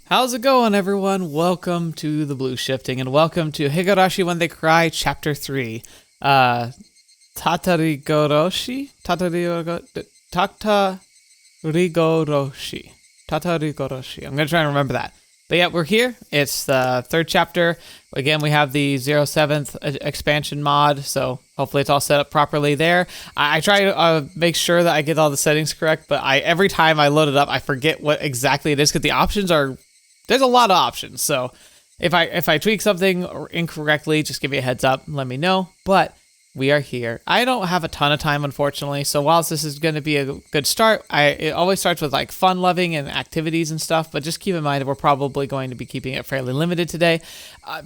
How's it going, everyone? Welcome to the Blue Shifting, and welcome to Higurashi When They Cry, Chapter 3. Tatarigoroshi? Tatarigoroshi. I'm going to try and remember that. But yeah, we're here. It's the third chapter. Again, we have the 07th expansion mod, so hopefully it's all set up properly there. I try to make sure that I get all the settings correct, but every time I load it up, I forget what exactly it is, because the options are... There's a lot of options, so if I tweak something incorrectly, just give me a heads up and let me know. But we are here. I don't have a ton of time, unfortunately, so whilst this is going to be a good start, it always starts with like fun-loving and activities and stuff, but just keep in mind that we're probably going to be keeping it fairly limited today.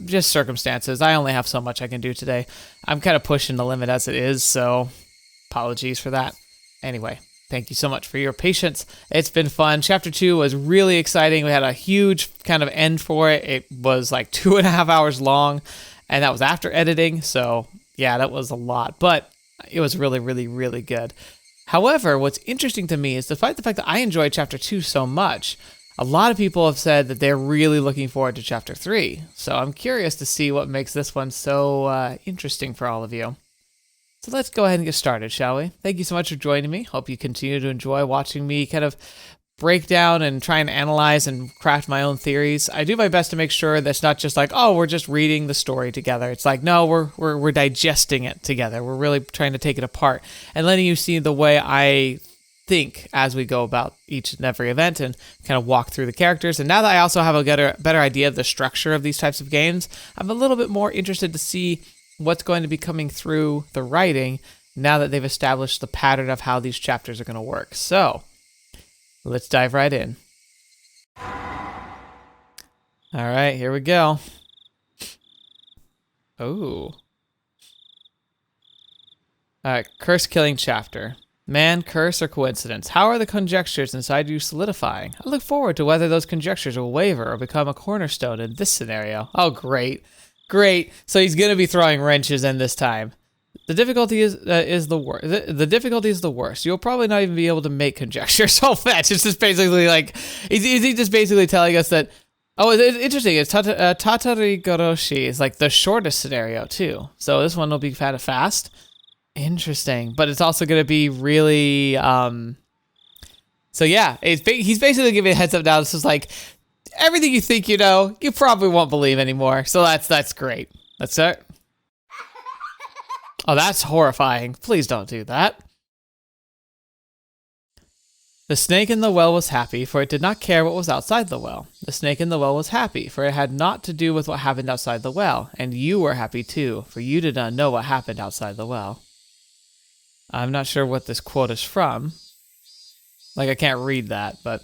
Just circumstances. I only have so much I can do today. I'm kind of pushing the limit as it is, so apologies for that. Anyway. Thank you so much for your patience. It's been fun. Chapter 2 was really exciting. We had a huge kind of end for it. It was like 2.5 hours long, and that was after editing. So yeah, that was a lot, but it was really, really, really good. However, what's interesting to me is despite the fact that I enjoyed Chapter 2 so much, a lot of people have said that they're really looking forward to Chapter 3. So I'm curious to see what makes this one so interesting for all of you. So let's go ahead and get started, shall we? Thank you so much for joining me. Hope you continue to enjoy watching me kind of break down and try and analyze and craft my own theories. I do my best to make sure that's not just like, oh, we're just reading the story together. It's like, no, we're digesting it together. We're really trying to take it apart and letting you see the way I think as we go about each and every event and kind of walk through the characters. And now that I also have a better idea of the structure of these types of games, I'm a little bit more interested to see what's going to be coming through the writing now that they've established the pattern of how these chapters are going to work. So let's dive right in. All right, here we go. Oh. All right, curse killing chapter. Man, curse, or coincidence? How are the conjectures inside you solidifying? I look forward to whether those conjectures will waver or become a cornerstone in this scenario. Oh, great. Great. So he's going to be throwing wrenches in this time. The difficulty is the worst. The difficulty is the worst. You'll probably not even be able to make conjectures so fast. It's just basically like, is he just basically telling us that, oh, it's interesting. It's Tatarigoroshi is like the shortest scenario too. So this one will be kind of fast. Interesting. But it's also going to be really, so yeah, he's basically giving a heads up now. This is like, everything you think you know, you probably won't believe anymore. So that's great. That's it. Oh, that's horrifying. Please don't do that. The snake in the well was happy, for it did not care what was outside the well. The snake in the well was happy, for it had naught to do with what happened outside the well. And you were happy too, for you did not know what happened outside the well. I'm not sure what this quote is from. Like, I can't read that, but...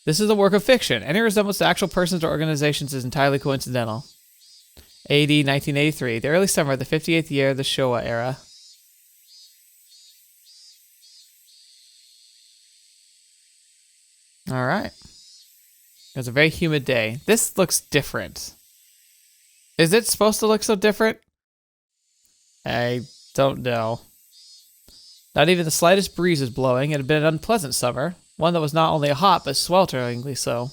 This is a work of fiction. Any resemblance to actual persons or organizations is entirely coincidental. AD 1983, the early summer of the 58th year of the Showa era. All right. It was a very humid day. This looks different. Is it supposed to look so different? I don't know. Not even the slightest breeze is blowing. It had been an unpleasant summer. One that was not only hot, but swelteringly so.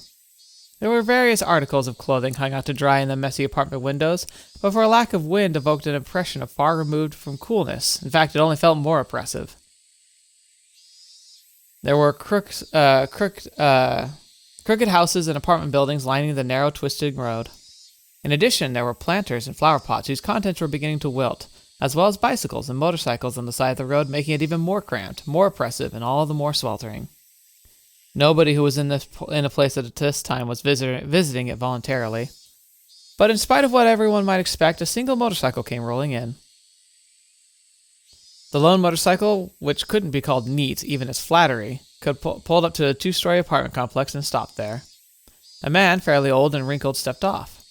There were various articles of clothing hung out to dry in the messy apartment windows, but for a lack of wind evoked an impression of far removed from coolness. In fact, it only felt more oppressive. There were crooked houses and apartment buildings lining the narrow, twisted road. In addition, there were planters and flower pots whose contents were beginning to wilt, as well as bicycles and motorcycles on the side of the road, making it even more cramped, more oppressive, and all the more sweltering. Nobody who was in a place at this time was visiting it voluntarily. But in spite of what everyone might expect, a single motorcycle came rolling in. The lone motorcycle, which couldn't be called neat, even as flattery, pulled up to a 2-story apartment complex and stopped there. A man, fairly old and wrinkled, stepped off.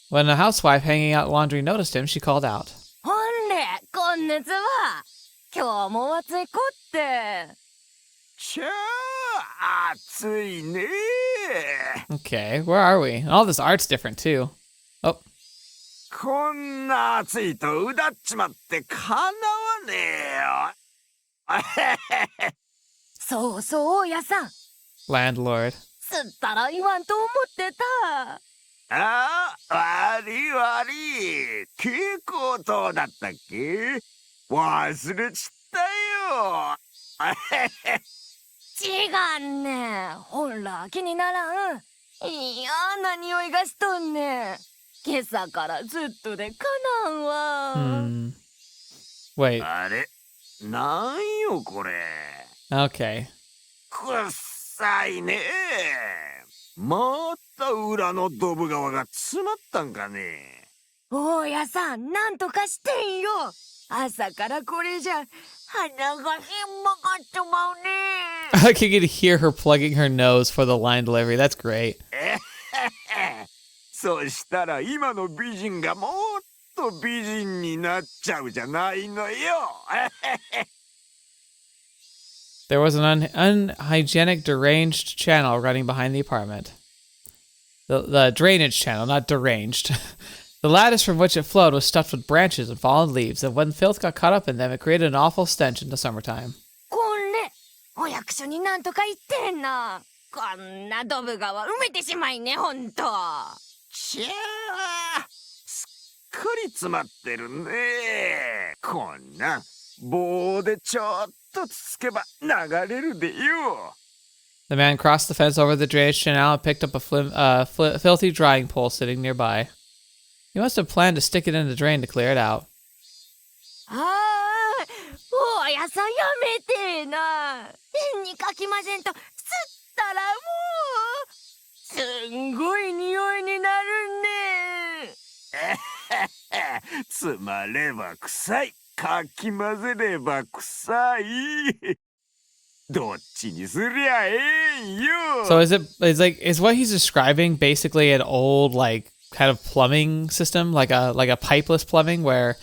When a housewife hanging out laundry noticed him, she called out, Okay, where are we? All this art's different too. Oh. こんな暑いとうだっちまってかなわねえよ。そうそう、やさん。Landlord. つったら言わんと思ってた。ああ、悪い悪い。蛍光灯だったっけ？忘れちったよ。違んねん。ほら、気にならん。嫌な匂いがしとんねん。今朝からずっとでかなんわ。Wait. あれ、なんよこれ。Okay. くっさいね。また裏のドブ川が詰まったんかね。大家さん、なんとかしてんよ。朝からこれじゃ鼻がひんまかってまうね。I like you could hear her plugging her nose for the line delivery. That's great. そしたら今の美人がもっと美人になっちゃうじゃないのよ。There was an unhygienic, deranged channel running behind the apartment. The drainage channel, not deranged. The lattice from which it flowed was stuffed with branches and fallen leaves, and when filth got caught up in them, it created an awful stench in the summertime. これ、お役所になんとか言ってんな。こんなドブ川埋めてしまいね、ほんと。ちゃあ、すっかり詰まってるね。こんな棒でちょっとつつけば流れるでよ。The man crossed the fence over the drainage channel and picked up a filthy drying pole sitting nearby. He must have planned to stick it in the drain to clear it out. ああ、大家さんやめてな。変にかきませんと、吸ったらもう、すんごい匂いになるね。つまれば臭い。かき混ぜれば臭い。どっちにすりゃええんよ。 So is what he's describing basically an old kind of plumbing system, like a pipeless plumbing where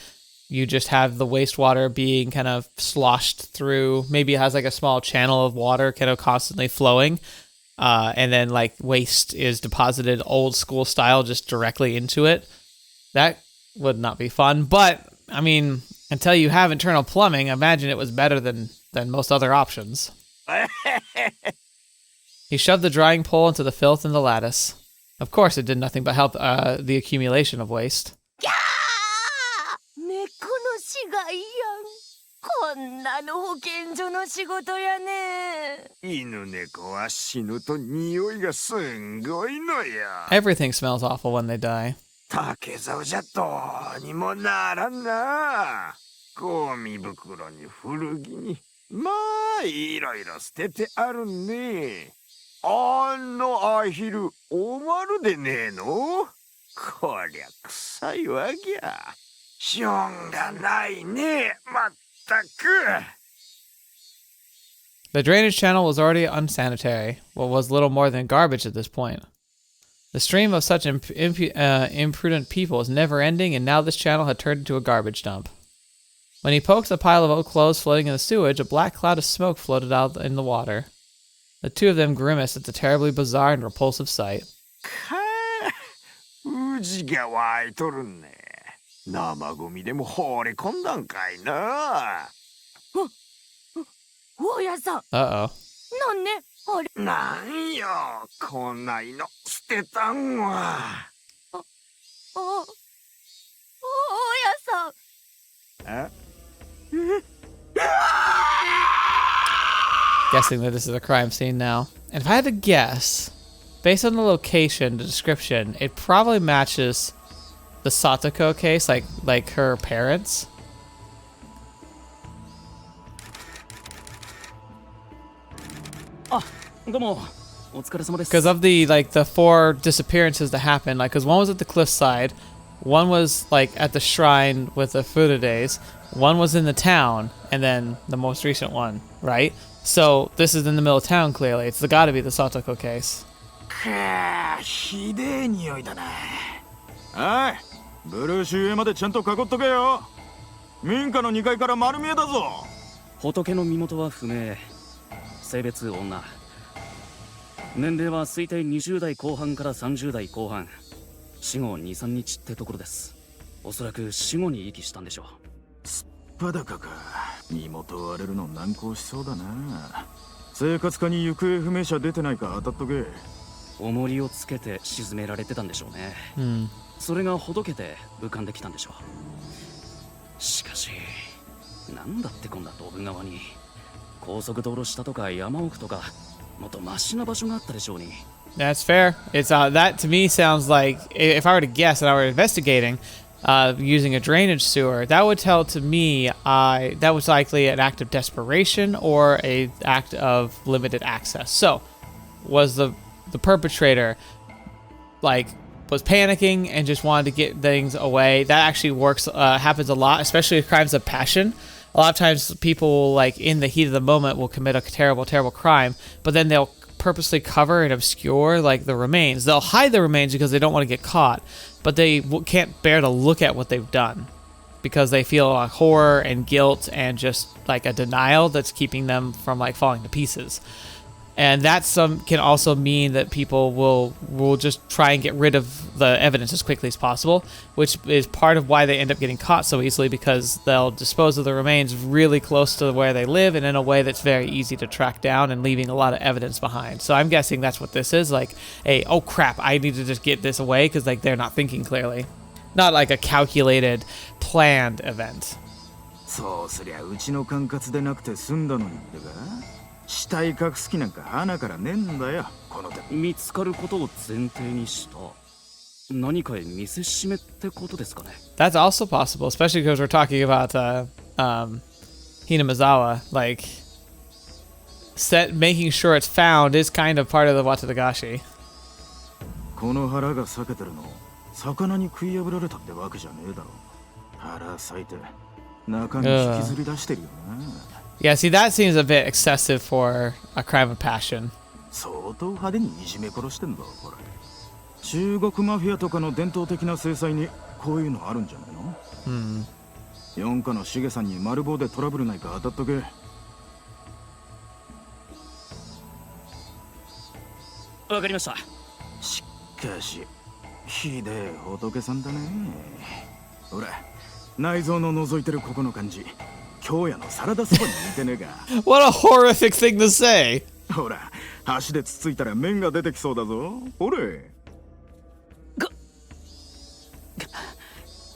you just have the wastewater being kind of sloshed through. Maybe it has like a small channel of water kind of constantly flowing, and then like waste is deposited old school style just directly into it. That would not be fun, but I mean, until you have internal plumbing, imagine it was better than most other options. He shoved the drying pole into the filth in the lattice. Of course, it did nothing but help the accumulation of waste. ギャー！猫の死骸やん。こんなの保健所の仕事やね。犬猫は死ぬと匂いがすんごいのや。 Everything smells awful when they die. 竹竿じゃどうにもならんな。ゴミ袋に古着に、まあいろいろ捨ててあるね。あのアヒルおまるでねえの？こりゃ臭いわぎゃ。しょんがないね、まったく。 The drainage channel was already unsanitary, what was little more than garbage at this point. The stream of such imprudent people was never ending, and now this channel had turned into a garbage dump. When he poked the pile of old clothes floating in the sewage, a black cloud of smoke floated out in the water. The two of them grimaced at the terribly bizarre and repulsive sight. うじが湧いとるね。生ゴミでも放り込んだんかいな。大家さん、 Uh-oh. なんねあれ。なんよ、こんないの捨てたんは。大家さん。え？ Guessing that this is a crime scene now. And if I had to guess, based on the location, the description, it probably matches the Satoko case, like her parents. あ、どうもお疲れ様です。 Because of the four disappearances that happened, because one was at the cliffside, one was at the shrine with the Furudays, one was in the town, and then the most recent one, right? So this is in the middle of town, clearly. It's gotta be the Satoko case. ひでえ匂いだな。おい、ブルーシュ上までちゃんと囲っとけよ。民家の2階から丸見えだぞ。仏の身元は不明。性別女。年齢は推定20代後半から30代後半。死後2、3日ってところです。おそらく死後に遺棄したんでしょう。すっぱだかか。身元を割れるの難航しそうだな。生活課に行方不明者出てないか当たっとけ。重りをつけて沈められてたんでしょうね。それがほどけて浮かんできたんでしょう。しかしなんだってこんなドブ川に高速道路下とか山奥とかもっとマシな場所があったでしょうに。 That's fair. It's that to me sounds like if I were to guess and I were investigating using a drainage sewer, that would tell to me that was likely an act of desperation or a act of limited access. So, was the perpetrator was panicking and just wanted to get things away? That actually works. Happens a lot, especially with crimes of passion. A lot of times, people in the heat of the moment will commit a terrible, terrible crime, but then they'll purposely cover and obscure the remains. They'll hide the remains because they don't want to get caught, but they can't bear to look at what they've done because they feel horror and guilt and just a denial that's keeping them from falling to pieces. And that can also mean that people will just try and get rid of the evidence as quickly as possible, which is part of why they end up getting caught so easily, because they'll dispose of the remains really close to where they live and in a way that's very easy to track down and leaving a lot of evidence behind. So I'm guessing that's what this is, oh crap, I need to just get this away because they're not thinking clearly. Not like a calculated, planned event. そうすりゃうちの管轄でなくて済んだのにってか。死体隠す気なんか鼻からねえんだよ、この手。見つかることを前提にした何かへ見せしめってことですかね。 That's also possible, especially because we're talking about Hinamizawa. Making sure it's found is kind of part of the Watanagashi. この腹が裂けてるの、魚に食い破られたってわけじゃねえだろ。腹裂いて中身引きずり出してるよな。Yeah, see, that seems a bit excessive for a crime of passion. 相当派手にいじめ殺してんだ、これ。中国マフィアとかの伝統的な制裁にこういうのあるんじゃないの？四課のシゲさんに丸棒でトラブルないか当たっとけ。わかりました。しかし、ひでえ仏さんだね。ほら、内臓の覗いてるここの感じ。今日やのサラダそばに似てねえが。What a horrific thing to say! ほら、箸でつついたら麺が出てきそうだぞ。ほれ。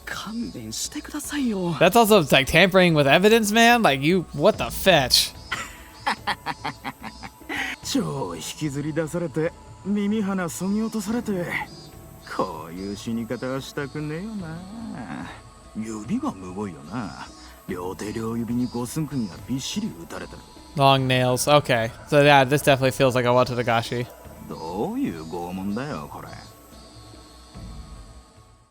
勘弁してくださいよ。 That's also tampering with evidence, man. What the fetch? 超引きずり出されて、耳鼻そぎ落とされて、こういう死に方はしたくねえよな。指がむごいよな。両手両指に五寸釘がびっしり打たれてる。 Long nails. Okay. So yeah, this definitely feels like a Watanagashi. どういう拷問だよ、これ。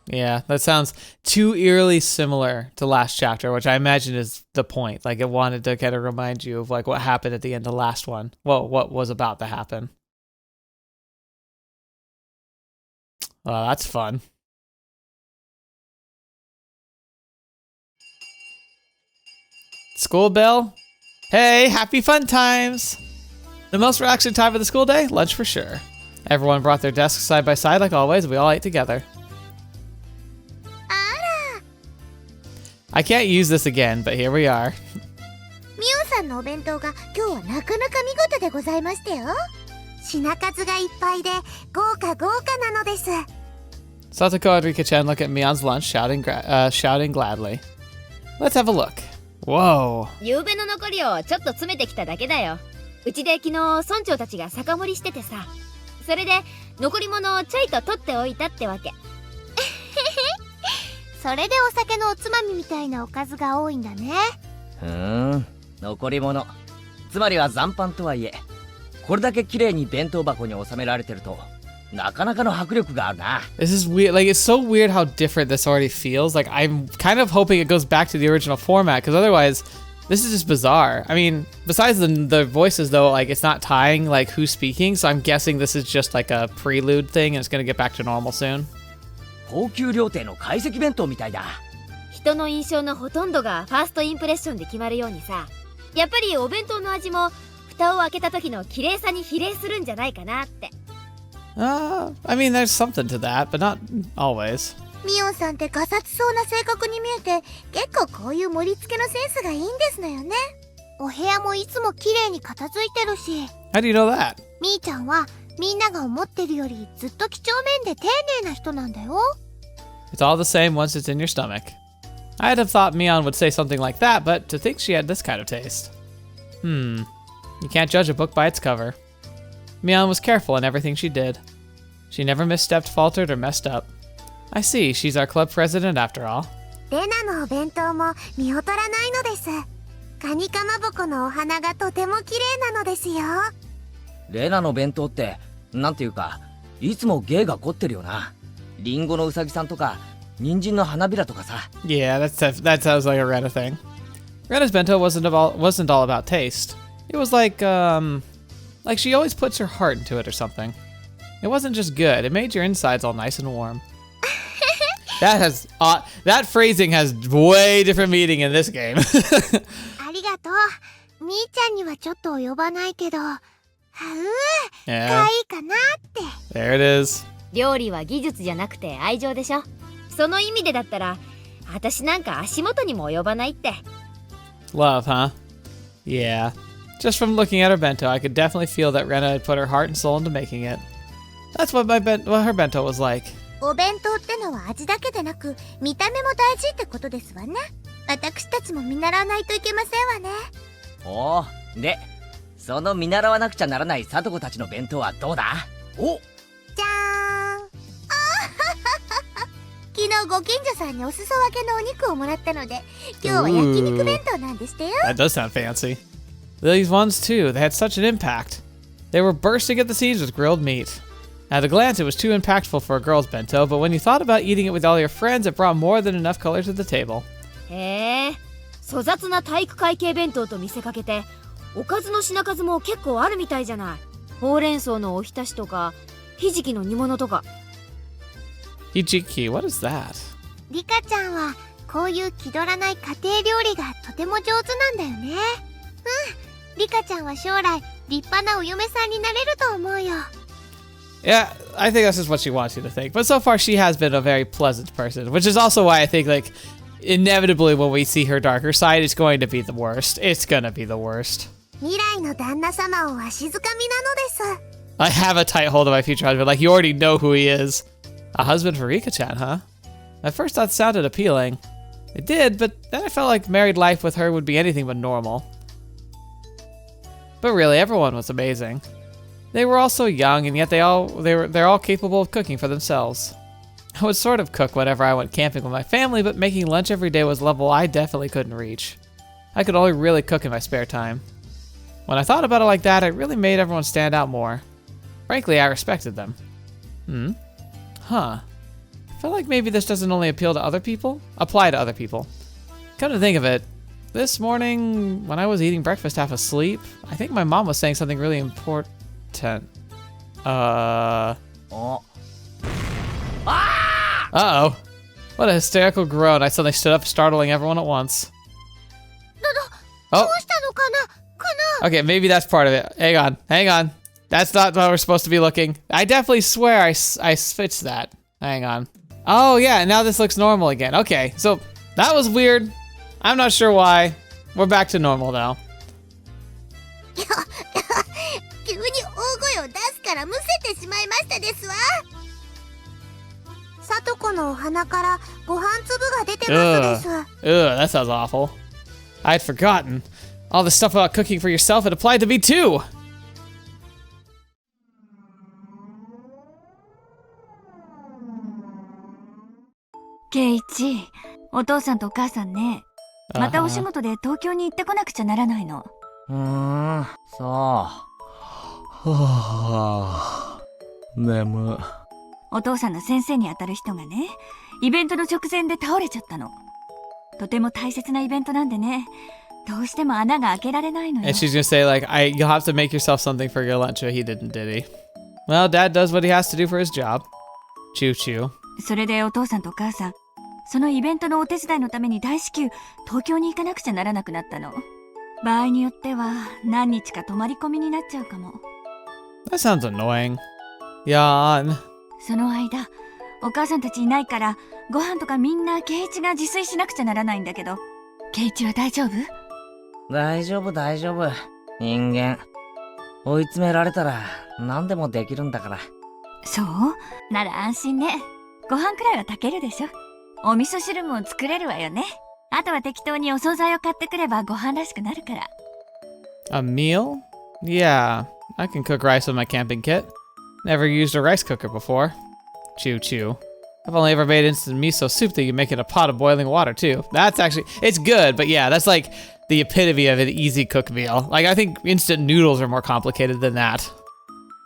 Yeah, that sounds too eerily similar to last chapter, which I imagine is the point. It wanted to kind of remind you of what happened at the end of the last one. Well, what was about to happen. Oh, that's fun. School bell? Hey, happy fun times! The most relaxing time of the school day? Lunch for sure. Everyone brought their desks side by side like always, and we all ate together. I can't use this again, but here we are. ミオさんのお弁当が今日はなかなか見事でございましたよ。品数がいっぱいで豪華豪華なのです。 Satoko and Rika-chan look at Mion's lunch, shouting gladly. Let's have a look. Whoa. 夕べの残りをちょっと詰めてきただけだよ。うちで昨日村長たちが酒盛りしててさ、それで残り物をちょいと取っておいたってわけ。それでお酒のおつまみみたいなおかずが多いんだね。残り物。つまりは残飯とはいえ、これだけ綺麗に弁当箱に収められてると、なかなかの迫力があるな。This is weird. It's so weird how different this already feels. I'm kind of hoping it goes back to the original format, because otherwise, this is just bizarre. I mean, besides the voices, though, it's not tying, who's speaking, so I'm guessing this is just a prelude thing, and it's gonna get back to normal soon. 高級料亭の懐石弁当みたいだ。人の印象のほとんどがファーストインプレッションで決まるようにさ、やっぱりお弁当の味も蓋を開けた時の綺麗さに比例するんじゃないかなって。I mean, there's something to that, but not always. ミオさんってガサツそうな性格に見えて、結構こういう盛り付けのセンスがいいんですのよね。お部屋もいつも綺麗に片付いてるし。How do you know that? みーちゃんはみんなが思ってるよりずっと几帳面で丁寧な人なんだよ。 It's all the same once it's in your stomach. I'd have thought Mion would say something like that, but to think she had this kind of taste. You can't judge a book by its cover. Mion was careful in everything she did. She never misstepped, faltered, or messed up. I see, she's our club president after all. レナのお弁当も見劣らないのです。カニかまぼこのお花がとても綺麗なのですよ。レナの弁当ってなんていうかいつも芸が凝ってるよな。リンゴのうさぎさんとか人参の花びらとかさ。 Yeah, that sounds like a Rena thing. Rena's bento wasn't all about taste. It was like she always puts her heart into it or something. It wasn't just good, it made your insides all nice and warm. That phrasing has way different meaning in this game. ありがとう。みーちゃんにはちょっと及ばないけど、可愛 Yeah, いかなって。 there it is. 料理は技術じゃなくて愛情でしょ。その意味でだったら私なんか足元にも及ばないって。 Love, huh? Yeah. Just from looking at her bento, I could definitely feel that Rena had put her heart and soul into making it. That's what her bento was like. お弁当ってのは味だけでなく見た目も大事ってことですわね。私たちも見習わないといけませんわね。おお、でその見習わなくちゃならない聡子たちの弁当はどうだ？お、じゃーん。昨日ご近所さんにお裾分けのお肉をもらったので、今日は焼肉弁当なんでしたよ。 That does sound fancy. These ones too, they had such an impact. They were bursting at the seams with grilled meat. At a glance, it was too impactful for a girl's bento, but when you thought about eating it with all your friends, it brought more than enough color to the table. へえ、粗雑な体育会系弁当と見せかけておかずの品数も結構あるみたいじゃない。ほうれん草のおひたしとかひじきの煮物とか。 Hijiki, what is that? リカちゃんはこういう気取らない家庭料理がとても上手なんだよね。リカちゃんは将来立派なお嫁さんになれると思うよ。 Yeah, I think that's just what she wants you to think. But so far, she has been a very pleasant person, which is also why I think, like, inevitably when we see her darker side, it's going to be the worst. It's gonna be the worst. 未来の旦那様をわしづかみなのです。 I have a tight hold of my future husband. Like, you already know who he is. A husband for Rika-chan, huh? At first, that sounded appealing. It did, but then I felt like married life with her would be anything but normal. But really, everyone was amazing. They were all so young, and yet they're all capable of cooking for themselves. I would sort of cook whenever I went camping with my family, but making lunch every day was a level I definitely couldn't reach. I could only really cook in my spare time. When I thought about it like that, it really made everyone stand out more. Frankly, I respected them. Huh. I feel like maybe this doesn't only apply to other people. Come to think of it, this morning when I was eating breakfast half asleep, I think my mom was saying something really important. Uh-oh. What a hysterical groan. I suddenly stood up, startling everyone at once. Oh. Okay, maybe that's part of it. Hang on. That's not how we're supposed to be looking. I definitely swear I fixed that. Hang on. Oh yeah, now this looks normal again. Okay, so that was weird. I'm not sure why. We're back to normal now. 急に大声を出すからむせてしまいましたですわ。さとこのお花からご飯粒が出てますです。Ugh, that sounds awful. I'd forgotten. All the stuff about cooking for yourself, it applied to me too. ケイイチ、お父さんとお母さんね、またお仕事で東京に行ってこなくちゃならないの。そう。はあ、眠。お父さんの先生にあたる人がね、イベントの直前で倒れちゃったの。とても大切なイベントなんでね、どうしても穴が開けられないのよ。 And she's gonna say like, you'll have to make yourself something for your lunch, but he didn't, did he? Well, Dad does what he has to do for his job. Choo choo. それでお父さんとお母さん、そのイベントのお手伝いのために大至急東京に行かなくちゃならなくなったの。場合によっては何日か泊まり込みになっちゃうかも。 That sounds annoying. Yawn. その間、お母さんたちいないからご飯とかみんなケイイチが自炊しなくちゃならないんだけど、ケイイチは大丈夫？大丈夫。人間。追い詰められたら何でもできるんだから。そうなら安心ね。ご飯くらいは炊けるでしょ。お味噌汁も作れるわよね。あとは適当にお惣菜を買ってくればご飯らしくなるから。A meal? Yeah, I can cook rice with my camping kit. Never used a rice cooker before. Chew chew. I've only ever made instant miso soup that you make in a pot of boiling water too. That's actually, it's good, but yeah, that's like the epitome of an easy cook meal. Like, I think instant noodles are more complicated than that.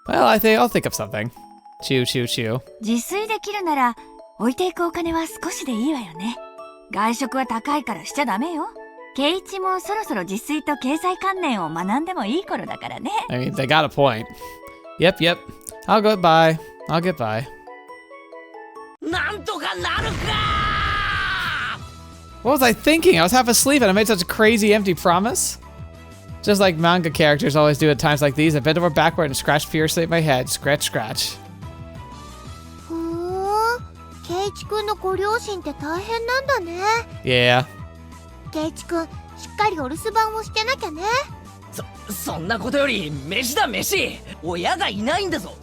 Well, I'll think of something. Chew chew chew. 自炊できるなら置いていくお金は少しでいいわよね。外食は高いからしちゃダメよ。ケイチもそろそろ自炊と経済観念を学んでもいい頃だからね。I mean, they got a point. Yep, yep. I'll get by. I'll get by. なんとかなるか! What was I thinking? I was half asleep and I made such a crazy empty promise. Just like manga characters always do at times like these, I bent over backward and scratched furiously at my head. Scratch, scratch. ふーん、ケイチくんのご両親って大変なんだね。Yeah. ケイチくん、しっかりお留守番をしてなきゃね。そんなことより飯だ飯。親がいないんだぞ。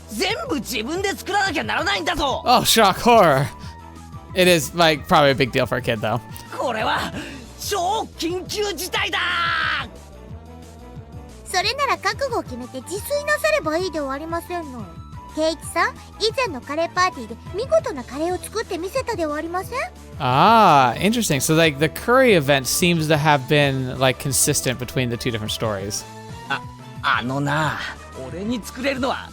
全部自分で作らなきゃならないんだぞ。Oh, shock horror. It is like probably a big deal for a kid though. これは超緊急事態だ。それなら覚悟を決めて自炊なさればいいではありませんの。ケイチさん、以前のカレーパーティーで見事なカレーを作ってみせたではありません？ Ah, interesting. So like the curry event seems to have been like consistent between the two different stories. あのな、俺に作れるのは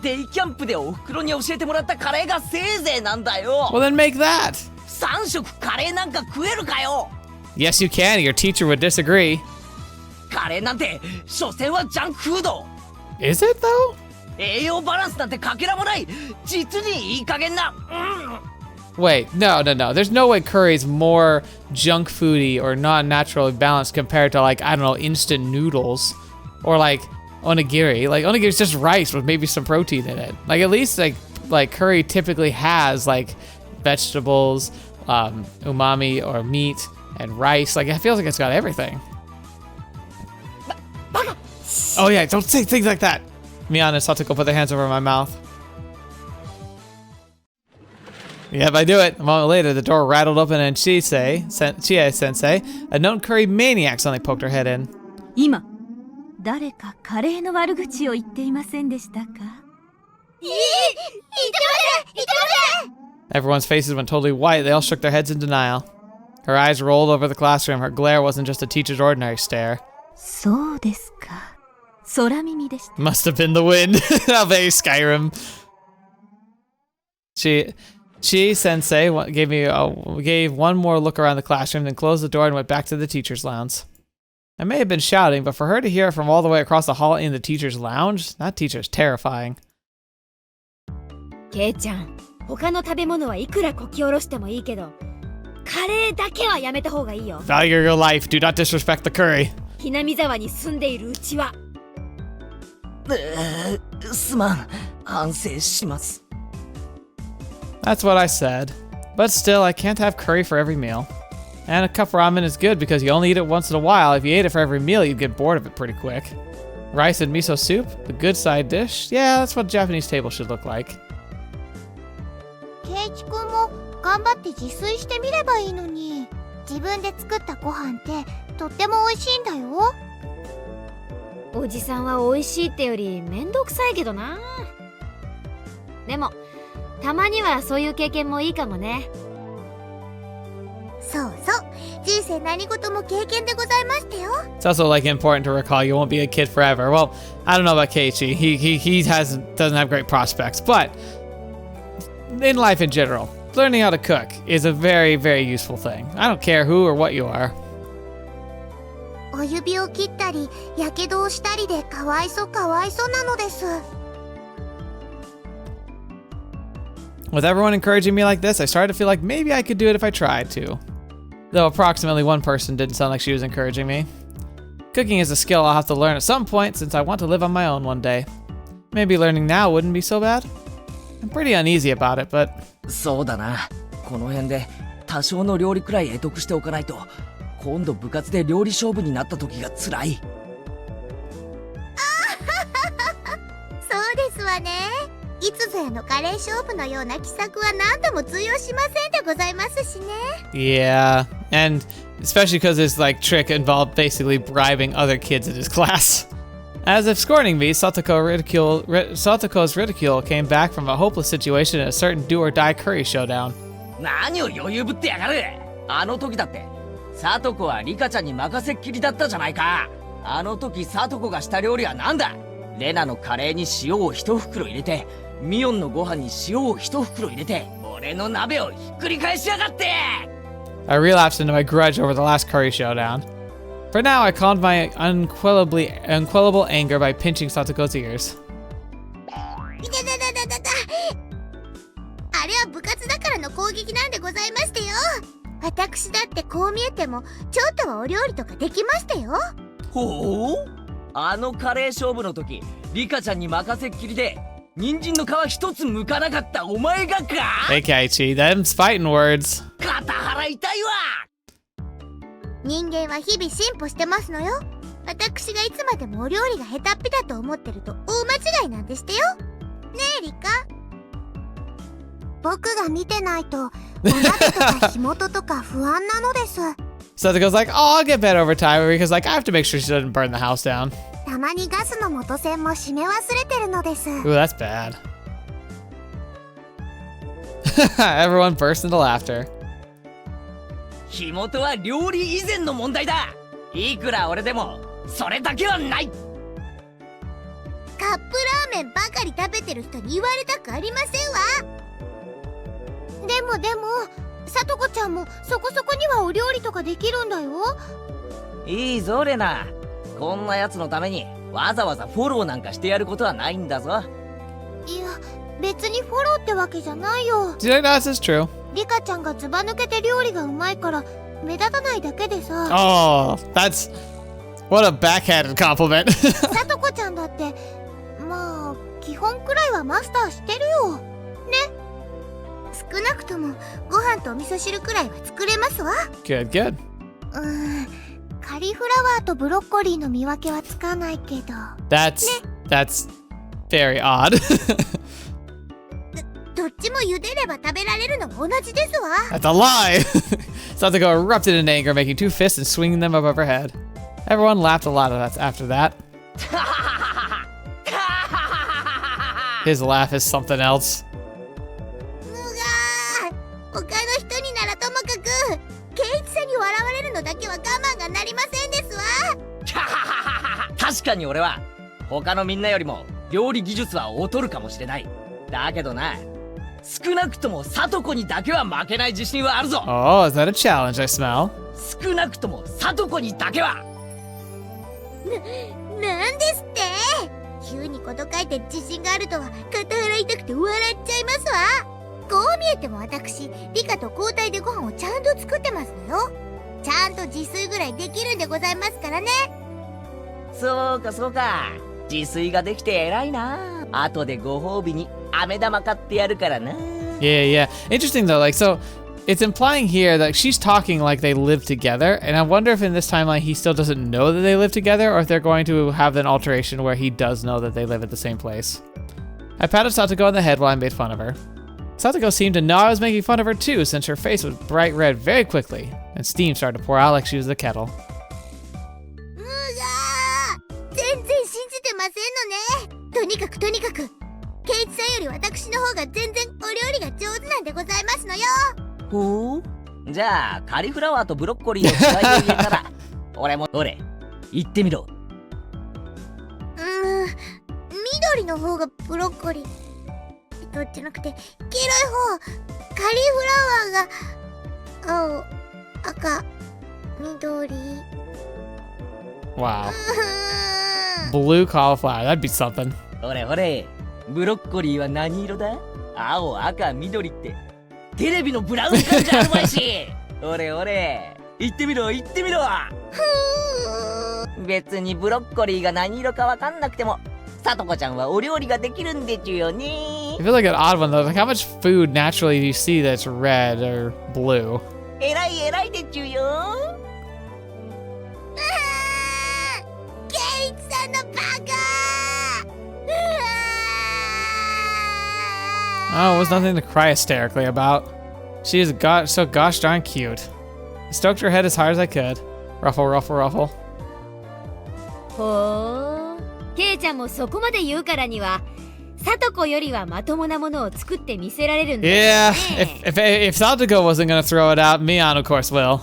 デイキャンプでお袋に教えてもらったカレーがせいぜいなんだよ。Well, then make that. 3食カレーなんか食えるかよ。 Yes, you can. Your teacher would disagree. カレーなんて所詮はジャンクフード。 Is it though? 栄養バランスなんてかけらもない。実にいい加減な。Wait, no. There's no way curry's more junk foody or not naturally balanced compared to like, I don't know, instant noodles or like onigiri. Like onigiri's just rice with maybe some protein in it. Like at least like curry typically has like vegetables, umami or meat and rice. Like it feels like it's got everything. Oh yeah, don't say things like that. Mian and Satoko put their hands over my mouth. Yep, I do it. A moment later, the door rattled open and Chie Sensei, a known curry maniac, suddenly poked her head in. 今、誰かカレーの悪口を言っていませんでしたか？言ってません。 Everyone's faces went totally white. They all shook their heads in denial. Her eyes rolled over the classroom. Her glare wasn't just a teacher's ordinary stare. そうですか。空耳でした。Must have been the wind. How very Skyrim. Chie Sensei gave one more look around the classroom, then closed the door and went back to the teacher's lounge. I may have been shouting, but for her to hear it from all the way across the hall in the teacher's lounge, that teacher's terrifying. ケイちゃん、他の食べ物はいくらこき下ろしてもいいけど、カレーだけはやめた方がいいよ。 Value your life. Do not disrespect the curry. ひなみざわに住んでいるうちは。すまん、反省します。 That's what I said. But still, I can't have curry for every meal. And a cup ramen is good because you only eat it once in a while. If you ate it for every meal, you'd get bored of it pretty quick. Rice and miso soup, the good side dish. Yeah, that's what a Japanese table should look like. ケイチくんも頑張って自炊してみればいいのに。自分で作ったご飯ってとっても美味しいんだよ。おじさんは美味しいってよりめんどくさいけどな。でもたまにはそういう経験もいいかもね。そうそう、人生何事も経験でございましたよ。 It's also like important to recall you won't be a kid forever. Well, I don't know about Keiichi. He doesn't have great prospects, but in life in general, learning how to cook is a very, very useful thing. I don't care who or what you are. お指を切ったり、やけどをしたりでかわいそうなのです。 With everyone encouraging me like this, I started to feel like maybe I could do it if I tried to. Though approximately one person didn't sound like she was encouraging me. Cooking is a skill I'll have to learn at some point since I want to live on my own one day. Maybe learning now wouldn't be so bad. I'm pretty uneasy about it, but... そうだな。この辺で多少の料理くらい得得しておかないと、今度部活で料理勝負になった時が辛い。あはわね。いつぞやのカレー勝負のような奇策は何度も通用しませんでございますしね。Yeah, and especially because his like trick involved basically bribing other kids in his class. As if scorning me, Satoko's ridicule came back from a hopeless situation in a certain do-or-die curry showdown. 何を余裕ぶってやがる。あの時だってサトコはリカちゃんに任せっきりだったじゃないか。あの時サトコがした料理は何だ。レナのカレーに塩を一袋入れて、ミオンのご飯に塩を一袋入れて、俺の鍋をひっくり返しやがって。 I relapsed into my grudge over the last curry showdown. For now, I calmed my unquellable anger by pinching Satoko's ears. いたたたたたた。あれは部活だからの攻撃なんでございましてよ。私だってこう見えてもちょっとはお料理とかできましたよ。ほう、あのカレー勝負の時リカちゃんに任せっきりで人参の皮一つ剥かなかったお前がか。 Hey, Kaiichi, them's fighting words. 肩払いたいわ。人間は日々進歩してますのよ。私がいつまでもお料理が下手っぴだと思ってると大間違いなんでしてよ。ねえリカ。僕が見てないとお鍋とか火元とか不安なのです。Satoko's like, oh, I'll get better over time because like I have to make sure she doesn't burn the house down. たまにガスの元栓も閉め忘れてるのです。 Ooh, that's bad. Everyone burst into laughter. 火元は料理以前の問題だ。いくら俺でもそれだけはない。カップラーメンばかり食べてる人に言われたくありませんわ。でもさとこちゃんもそこそこにはお料理とかできるんだよ。いいぞレナ、こんなやつのためにわざわざフォローなんかしてやることはないんだぞ。いや別にフォローってわけじゃないよ。 Do you think that's true? リカちゃんがずば抜けて料理がうまいから目立たないだけでさ。 Oh, that's what a backhanded compliment. さとこちゃんだってまあ基本くらいはマスターしてるよね。少なくともご飯とお味噌汁くらいは作れますわ。 Good, good. カリフラワーとブロッコリーの見分けはつかないけど。That's very odd. どっちも茹でれば食べられるのも同じですわ。 That's a lie. Satoko erupted in anger, making two fists and swinging them above her head. Everyone laughed a lot after that. His laugh is something else. 他の人にならともかくケイイチさんに笑われるのだけは我慢がなりませんですわ。確かに俺は他のみんなよりも料理技術は劣るかもしれない。だけどな、少なくともサトコにだけは負けない自信はあるぞ。 Oh, is that a challenge I smell? 少なくともサトコにだけは。なんですって。急にこと書いて自信があるとは肩払いたくて笑っちゃいますわ。こう見えても私リカと交代でご飯をちゃんと作ってますのよ。ちゃんと自炊ぐらいできるんでございますからね。そうかそうか、自炊ができて偉いな。後でご褒美に飴玉買ってやるからな。 Yeah. Interesting though, like, so it's implying here that she's talking like they live together, and I wonder if in this timeline he still doesn't know that they live together, or if they're going to have an alteration where he does know that they live at the same place. I patted Satoko on the head while I made fun of her. Satoko seemed to know I was making fun of her too, since her face was bright red very quickly, and steam started to pour out like she was the kettle. 全然信じてませんのね。とにかくケイイチさんより私の方が全然お料理が上手なんでございますのよ。ほう、じゃあカリフラワーとブロッコリーの違いを言えたら俺言ってみろ。緑の方がブロッコリーじゃなくて黄色い方カリフラワーが青赤緑。 Wow. Blue cauliflower, that'd be something. ほれ、ブロッコリーは何色だ？青赤緑ってテレビのブラウン管じゃあるまいし。ほれ、言ってみろ。別にブロッコリーが何色かわかんなくてもサトコちゃんはお料理ができるんでちゅよね。 I feel like an odd one though. Like, how much food naturally do you see that's red or blue? 偉いでちゅよ。ケイイチさんのバカ。Oh, it was nothing to cry hysterically about. She is so gosh darn cute. I stroked her head as hard as I could. Ruffle, ruffle, ruffle. ほー、ケイちゃんもそこまで言うからには、サトコよりはまともなものを作って見せられるんだよ Yeah, ね。if Satoko wasn't gonna throw it out, Mion of course will.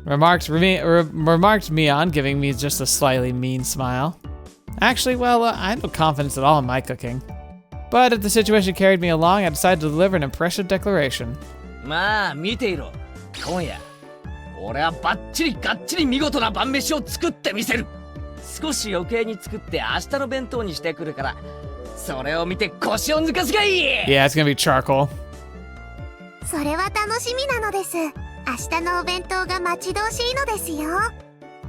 Remarked Mion, giving me just a slightly mean smile. Actually, well, I had no confidence at all in my cooking. But if the situation carried me along, I decided to deliver an impressive declaration. まあ見ていろ。今夜俺はバッチリガッチリ見事な晩飯を作ってみせる。少し余計に作って明日の弁当にしてくるから、それを見て腰を抜かすがいい。 Yeah, it's gonna be charcoal. それは楽しみなのです。明日のお弁当が待ち遠しいのですよ。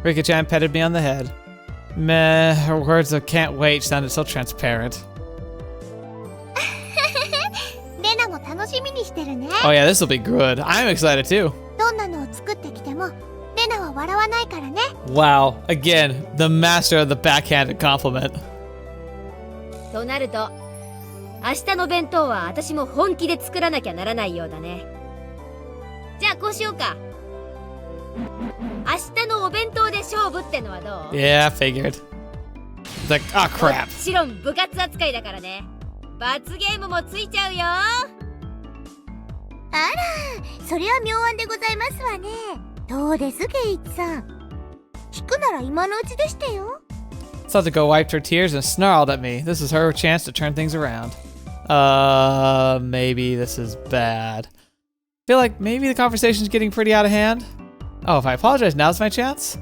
Rika-chan petted me on the head. Meh, her words of can't wait sounded so transparent. レナも楽しみにしてるね。 Oh yeah, this will be good. I'm excited too. どんなのを作ってきてもレナは笑わないからね。 Wow, again, the master of the backhanded compliment. となると、明日の弁当は私も本気で作らなきゃならないようだね。じゃあこうしようか。明日のお弁当で勝負ってのはどう？ Yeah, figured. It's like, oh も crap. ちろん部活扱いだからね。罰ゲームもついちゃうよ。あら、それは妙案でございますわね。どうですケイチさん。聞くなら今のうちでしてよ。 Satoko wiped her tears and snarled at me. This was her chance to turn things around. Maybe this is bad. Feel like maybe the conversation's getting pretty out of hand. Oh, if I apologize, now's my chance?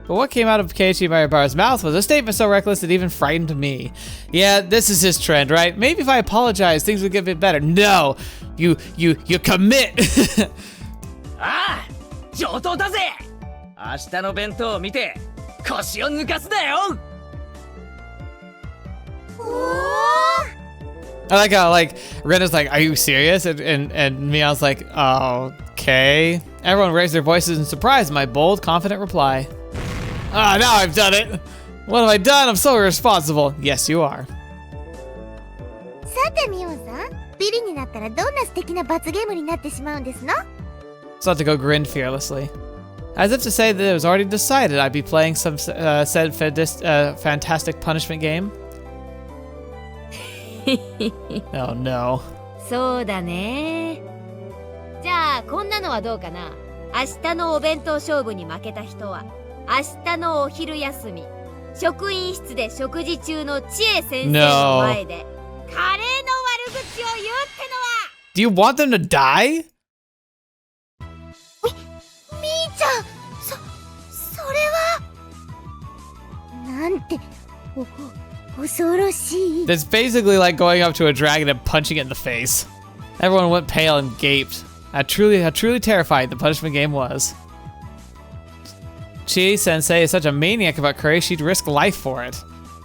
But what came out of Keiichi Mayabara's mouth was a statement so reckless it even frightened me. Yeah, this is his trend, right? Maybe if I apologize, things would get a bit better. No! You commit! ああ、上等だぜ。明日の弁当を見て腰を抜かすなよ。I like how, like, Rena's like, are you serious? And Mion's like, okay. Everyone raised their voices in surprise at my bold, confident reply. Ah, now I've done it! What have I done? I'm so irresponsible. Yes, you are. さてミオさん、ビリになったらどんな素敵な罰ゲームになってしまうんですの？ Satoko grinned fearlessly. As if to say that it was already decided I'd be playing some said fantastic punishment game. Oh no. そうだね。じゃあこんなのはどうかな。明日のお弁当勝負に負けた人は明日のお昼休み職員室で食事中の千恵先生の前でカレーの悪口を言うってのは。 Do you want them to die? みーちゃん、それはなんて恐ろしい。 It's basically like going up to a dragon and punching it in the face. Everyone went pale and gaped. How truly terrifying the punishment game was. Chie-sensei is such a maniac about curry, she'd risk life for it.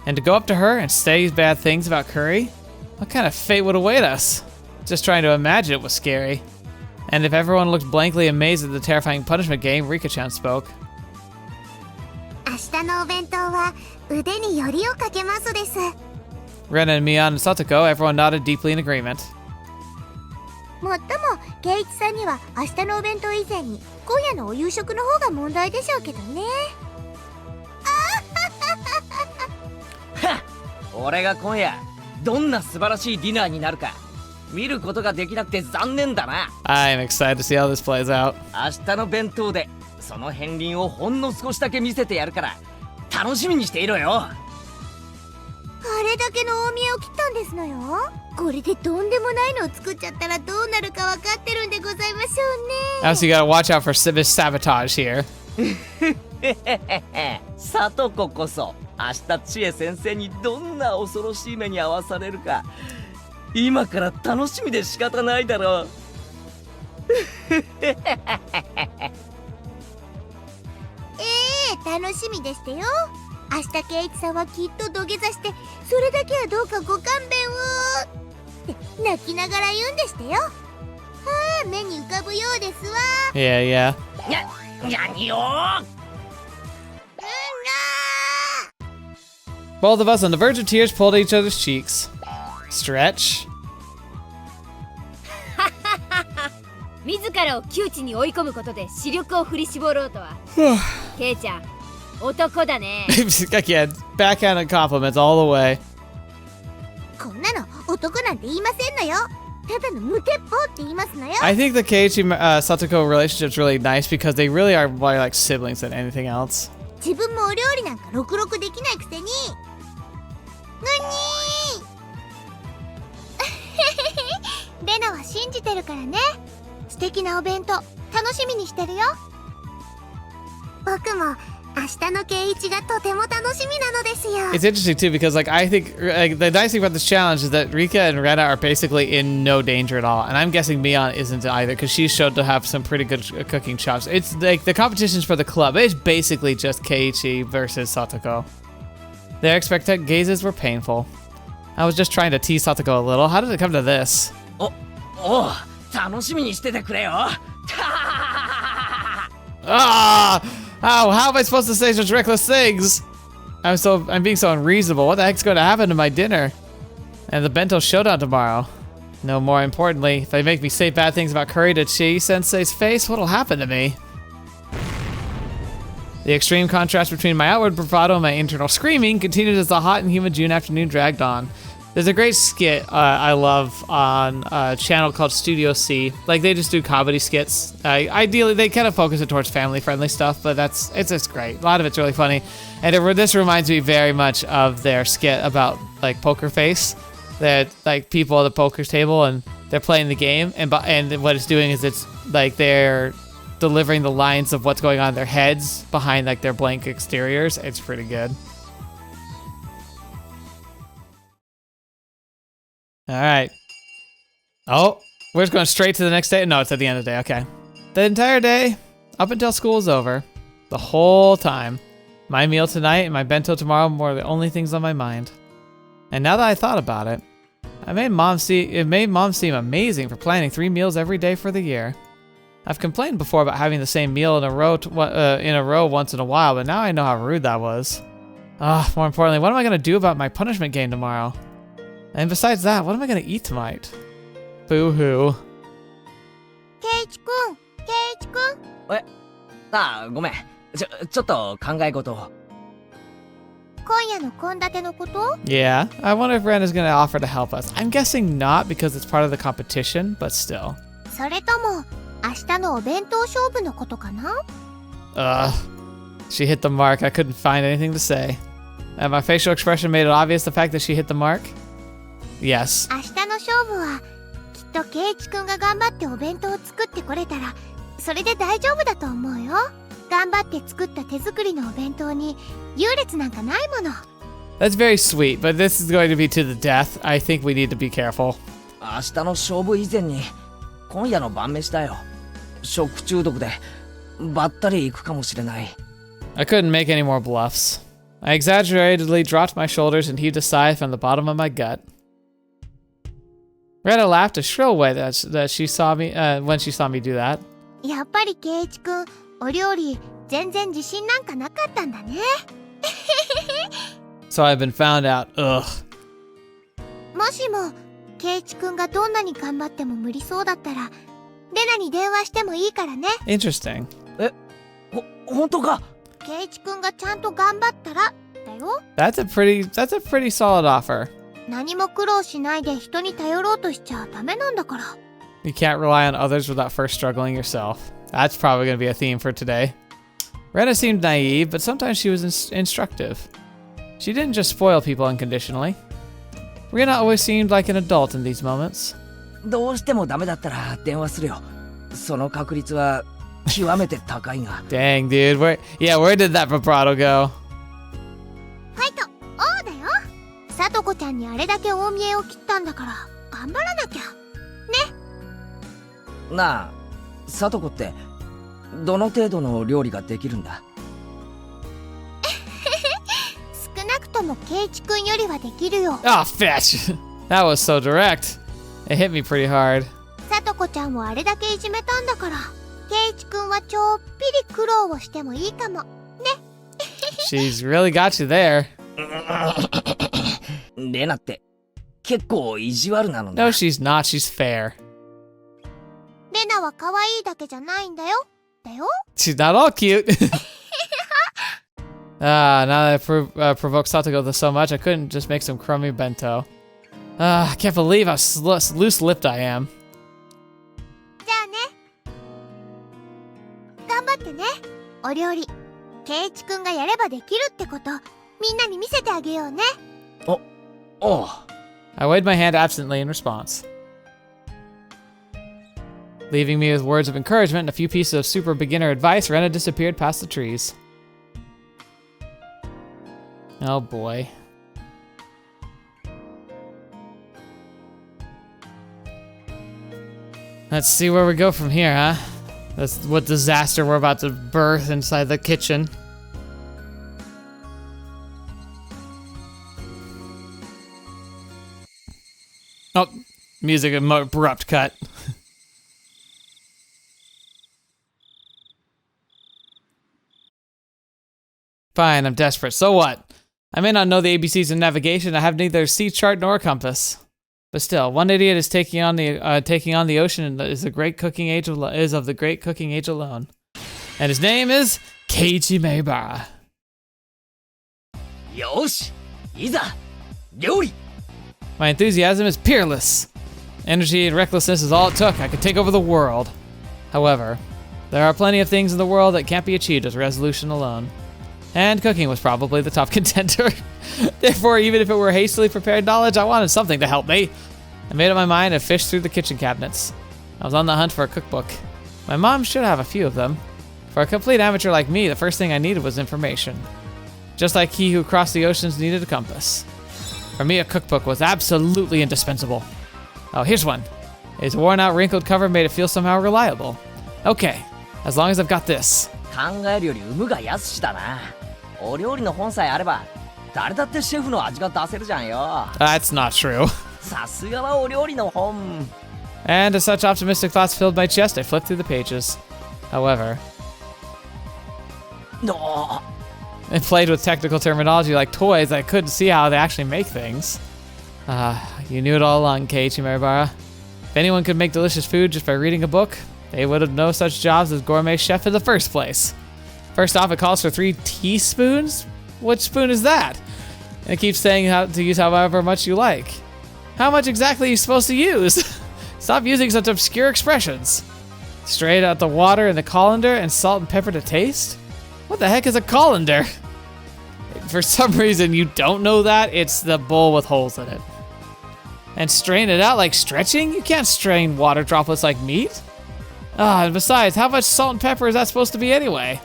And to go up to her and say bad things about curry? What kind of fate would await us? Just trying to imagine it was scary. And if everyone looked blankly amazed at the terrifying punishment game, Rika-chan spoke. 明日のお弁当は腕によりをかけますです。 Ren and Mion and Satoko, everyone nodded deeply in agreement. もっともケイチさんには明日のお弁当以前に今夜のお夕食の方が問題でしょうけどね。俺が今夜どんな素晴らしいディナーになるか見ることができなくて残念だな。 I'm excited to see how this plays out. 明日の弁当でその片鱗をほんの少しだけ見せてやるから楽しみにしていろよ。あれだけの大見栄を切ったんですのよ。これでとんでもないのを作っちゃったらどうなるか分かってるんでございましょうね。 Also, you gotta watch out for civic sabotage here. サトコこそ明日千恵先生にどんな恐ろしい目に遭わされるか今から楽しみで仕方ないだろう。楽しみでしてよ。明日ケイチさんはきっと土下座してそれだけはどうかご勘弁をって泣きながら言うんでしてよ。はあ、目に浮かぶようですわ。 Yeah. 何よ。 Both of us on the verge of tears pulled at each other's cheeks. Stretch. 自らを窮地に追い込むことで視力を振り絞ろうとはケイちゃん男だね。Again, backhanded compliments all the way. こんなの男なんて言いませんのよ。ただの無鉄砲って言いますのよ。 I think the Keiichi Satoko relationship's really nice because they really are more like siblings than anything else. 自分もお料理なんかろくろくできないくせに。レナは信じてるからね。素敵なお弁当楽しみにしてるよ。僕も明日の圭一がとても楽しみなのですよ。 It's interesting too because like I think like, the nice thing about this challenge is that Rika and Rena are basically in no danger at all, and I'm guessing Mion isn't either because she's shown to have some pretty good cooking chops. It's like the competitions for the club. It's basically just Keiichi versus Satoko. Their expected gazes were painful. I was just trying to tease Satoko a little. How did it come to this? おう楽しみにしててくれよ。Ah! How am I supposed to say such reckless things? I'm being so unreasonable. What the heck's going to happen to my dinner? And the bento showdown tomorrow. No, more importantly, if they make me say bad things about Kuridachi Sensei's face, what'll happen to me? The extreme contrast between my outward bravado and my internal screaming continued as the hot and humid June afternoon dragged on. There's a great skit I love on a channel called Studio C. Like, they just do comedy skits. Ideally, they kind of focus it towards family-friendly stuff, but it's just great. A lot of it's really funny. And this reminds me very much of their skit about, like, Poker Face. That, like, people at the poker table, and they're playing the game, and what it's doing is it's, like, they're delivering the lines of what's going on in their heads behind, like, their blank exteriors. It's pretty good. All right. Oh, we're just going straight to the next day? No, it's at the end of the day. Okay. The entire day, up until school is over, the whole time, my meal tonight and my bento tomorrow were the only things on my mind. And now that I thought about it, it made mom seem amazing for planning 3 meals every day for the year. I've complained before about having the same meal in a row once in a while, but now I know how rude that was. More importantly, what am I going to do about my punishment game tomorrow? And besides that, what am I gonna eat tonight? Boo-hoo. 圭一くん、圭一くん。ああ、ごめん。ちょっと考え事を。今夜の献立のこと？ Yeah, I wonder if Ren is gonna offer to help us. I'm guessing not because it's part of the competition, but still. それとも明日のお弁当勝負のことかな？ She hit the mark. I couldn't find anything to say. And my facial expression made it obvious the fact that she hit the mark? Yes. 明日の勝負はきっと圭一くんが頑張ってお弁当を作ってこれたらそれで大丈夫だと思うよ。頑張って作った手作りのお弁当に優劣なんかないもの。That's very sweet, but this is going to be to the death. I think we need to be careful. 明日の勝負以前に今夜の晩飯だよ。食中毒でばったり行くかもしれない。I couldn't make any more bluffs. I exaggeratedly dropped my shoulders and heaved a sigh from the bottom of my gut. Rena laughed a shrill way that she saw me when she saw me do that. やっぱり圭一くん、お料理全然自信なんかなかったんだね。So I've been found out. Ugh. もしも圭一くんがどんなに頑張っても無理そうだったら、レナに電話してもいいからね。Interesting. 本当か？圭一くんがちゃんと頑張ったらだよ。That's a pretty solid offer. 何も苦労しないで人に頼ろうとしちゃダメなんだから。You can't rely on others without first struggling yourself. That's probably going to be a theme for today. Rena seemed naive, but sometimes she was instructive. She didn't just spoil people unconditionally. Rena always seemed like an adult in these moments. どうしてもダメだったら電話するよ。その確率は極めて高いが。Dang, dude. Where did that vibrato go? ファイト、おうだよ。さとこちゃんにあれだけ大見栄を切ったんだから頑張らなきゃ。なあ、さとこってどの程度の料理ができるんだ？少なくとも圭一くんよりはできるよ。Oh, fetch! That was so direct. It hit me pretty hard. さとこちゃんをあれだけいじめたんだから、圭一くんはちょっぴり苦労をしてもいいかも。ね。She's really got you there. レナって結構意地悪なのだ。No, she's not. She's fair. レナは可愛いだけじゃないんだよ。だよ。 She's not all cute. Now that I provoked Satoko so much, I couldn't just make some crummy bento. I can't believe how loose-lipped I am. じゃあね。頑張ってね。お料理、ケイチくんがやればできるってこと、みんなに見せてあげようね。I waved my hand absently in response, leaving me with words of encouragement and a few pieces of super beginner advice. Rena disappeared past the trees. Oh boy. Let's see where we go from here, huh? That's what disaster we're about to birth inside the kitchen. Oh, music abrupt cut. Fine, I'm desperate. So what? I may not know the ABCs of navigation. I have neither sea chart nor compass. But still, one idiot is taking on the ocean and is of the great cooking age alone. And his name is Keiichi Maebara. よし、いざ料理。 My enthusiasm is peerless. Energy and recklessness is all it took. I could take over the world. However, there are plenty of things in the world that can't be achieved with resolution alone. And cooking was probably the top contender. Therefore, even if it were hastily prepared knowledge, I wanted something to help me. I made up my mind and fished through the kitchen cabinets. I was on the hunt for a cookbook. My mom should have a few of them. For a complete amateur like me, the first thing I needed was information. Just like he who crossed the oceans needed a compass. For me, a cookbook was absolutely indispensable. Oh, here's one. Its worn-out, wrinkled cover made it feel somehow reliable. Okay, as long as I've got this. 考えるより有無が安しだな。お料理の本さえあれば、誰だってシェフの味が出せるじゃんよ。That's not true. さすがはお料理の本。And as such optimistic thoughts filled my chest, I flipped through the pages. However, I played with technical terminology like toys. I couldn't see how they actually make things. You knew it all along, Keiichi Maebara. If anyone could make delicious food just by reading a book, they would have no such jobs as gourmet chef in the first place. First off, it calls for 3 teaspoons? Which spoon is that? And it keeps saying how to use however much you like. How much exactly are you supposed to use? Stop using such obscure expressions. Straight out the water in the colander and salt and pepper to taste? What the heck is a colander? For some reason you don't know that, it's the bowl with holes in it. And strain it out like stretching? You can't strain water droplets like meat. And besides, how much salt and pepper is that supposed to be anyway?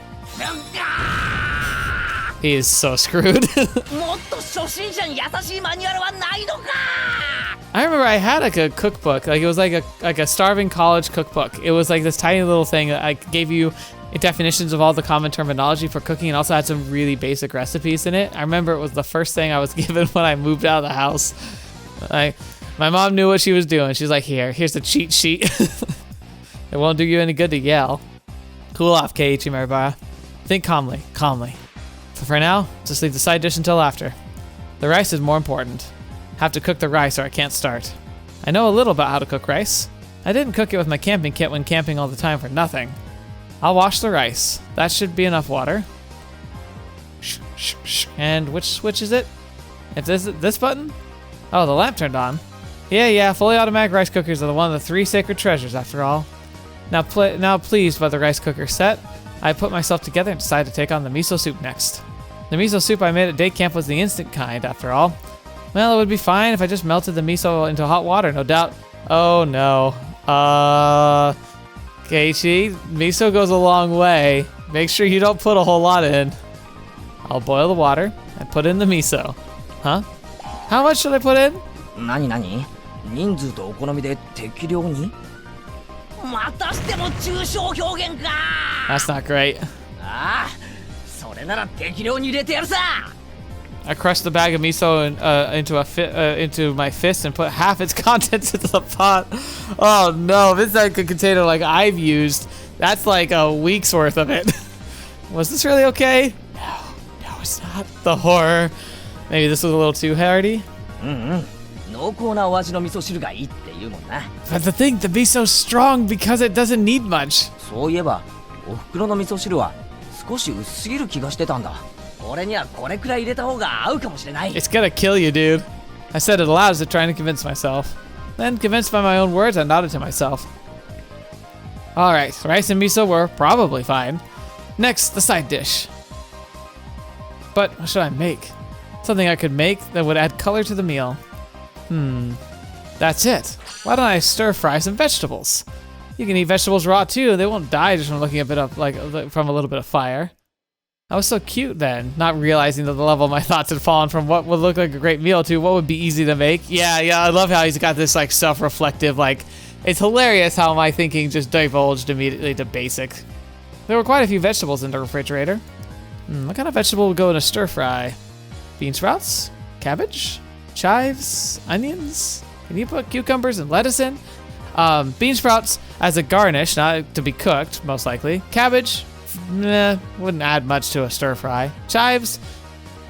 He is so screwed. I remember I had like a cookbook, like it was like a starving college cookbook. It was like this tiny little thing that I gave you definitions of all the common terminology for cooking and also had some really basic recipes in it. I remember it was the first thing I was given when I moved out of the house. My mom knew what she was doing. She's like, here's the cheat sheet. It won't do you any good to yell. Cool off, Keiichi Maebara. Think calmly. For now, just leave the side dish until after. The rice is more important. Have to cook the rice or I can't start. I know a little about how to cook rice. I didn't cook it with my camping kit when camping all the time for nothing. I'll wash the rice. That should be enough water. And which switch is it? If this button? Oh, the lamp turned on. Yeah, fully automatic rice cookers are one of the 3 sacred treasures after all. Now pleased by the rice cooker set, I put myself together and decided to take on the miso soup next. The miso soup I made at day camp was the instant kind after all. Well, it would be fine if I just melted the miso into hot water, no doubt. Oh no. Keiichi, miso goes a long way. Make sure you don't put a whole lot in. I'll boil the water and put in the miso. Huh? How much should I put in? 何人数とお好みで適量にまたしても抽象表現か That's not great. ああそれなら適量に入れてやるさ I crushed the bag of miso into my fist and put half its contents into the pot. Oh no, this is like a container like I've used. That's like a week's worth of it. Was this really okay? No, it's not. The horror. Maybe this was a little too hardy. 濃厚なお味の味噌汁がいいって言うもんな。 But the thing, the miso's strong because it doesn't need much. そういえばお袋の味噌汁は少し薄すぎる気がしてたんだ。俺にはこれくらい入れた方が合うかもしれない。 It's gonna kill you, dude. I said it aloud as if trying to convince myself. Then, convinced by my own words, I nodded to myself. Alright, rice and miso were probably fine. Next, the side dish. But what should I make? Something I could make that would add color to the meal. That's it. Why don't I stir fry some vegetables? You can eat vegetables raw too. They won't die just from looking a bit of, from a little bit of fire. I was so cute then, not realizing that the level of my thoughts had fallen from what would look like a great meal to what would be easy to make. Yeah, I love how he's got this like self-reflective, it's hilarious how my thinking just divulged immediately to basic. There were quite a few vegetables in the refrigerator. What kind of vegetable would go in a stir fry? Bean sprouts? Cabbage? Chives? Onions? Can you put cucumbers and lettuce in? Bean sprouts as a garnish, not to be cooked, most likely. Cabbage? Nah, wouldn't add much to a stir fry. Chives?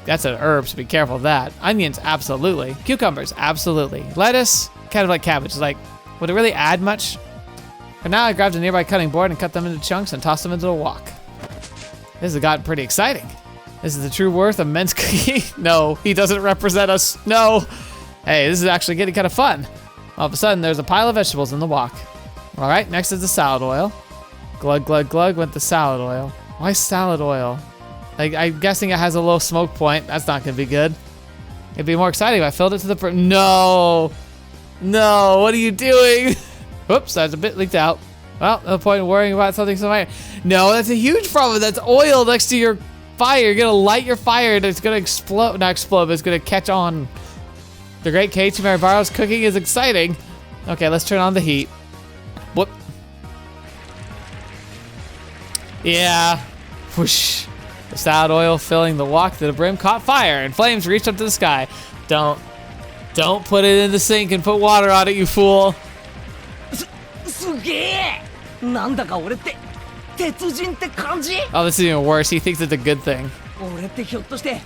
That's an herb, so be careful of that. Onions? Absolutely. Cucumbers? Absolutely. Lettuce? Kind of like cabbage. Would it really add much? For now, I grabbed a nearby cutting board and cut them into chunks and tossed them into a wok. This has gotten pretty exciting. This is the true worth of men's cooking. No, he doesn't represent us. No. Hey, this is actually getting kind of fun. All of a sudden, there's a pile of vegetables in the wok. All right, next is the salad oil. Glug, glug, glug went the salad oil. Why salad oil? I'm guessing it has a low smoke point. That's not gonna be good. It'd be more exciting if I filled it to the No, what are you doing? Whoops, that's a bit leaked out. Well, no point in worrying about something so minor. No, that's a huge problem. That's oil next to your fire. You're gonna light your fire and it's gonna explode. Not explode, but it's gonna catch on. The great Keiichi Maribaro's cooking is exciting. Okay, let's turn on the heat. Whoop. Yeah. Whoosh. The salad oil filling the wok to the brim caught fire and flames reached up to the sky. Don't put it in the sink and put water on it, you fool. すげえ。なんだか俺って鉄人って感じ。 Oh, this is even worse. He thinks it's a good thing. 俺ってひょっとして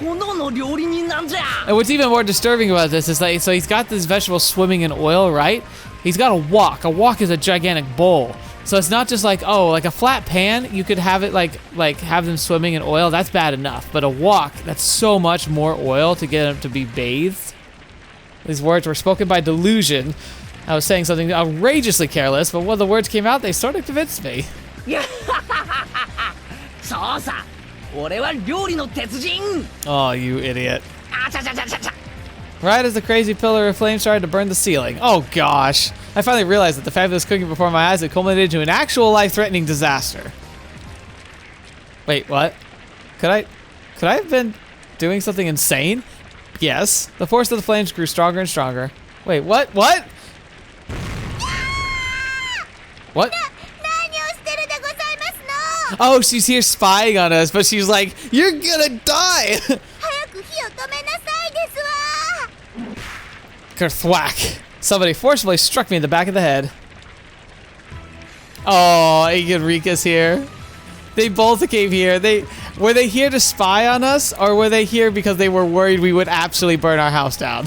炎の料理人なんじゃ。 And what's even more disturbing about this is so he's got this vegetable swimming in oil, right? He's got a wok. A wok is a gigantic bowl. So it's not just like a flat pan. You could have it like have them swimming in oil. That's bad enough. But a wok, that's so much more oil to get them to be bathed. These words were spoken by delusion. I was saying something outrageously careless, but when the words came out, they sort of convinced me. そうさ。俺は料理の鉄人。 Oh, you idiot. あちゃちゃちゃちゃちゃ。 Right as the crazy pillar of flame started to burn the ceiling. Oh gosh. I finally realized that the fabulous cooking before my eyes had culminated into an actual life-threatening disaster. Wait, what? Could I have been doing something insane? Yes. The force of the flames grew stronger and stronger. Wait, what? What? What? Oh, she's here spying on us, but she's like, you're gonna die! Kerthwack. Somebody forcibly struck me in the back of the head. Oh, Higurika's here. They both came here. Were they here to spy on us, or were they here because they were worried we would actually burn our house down?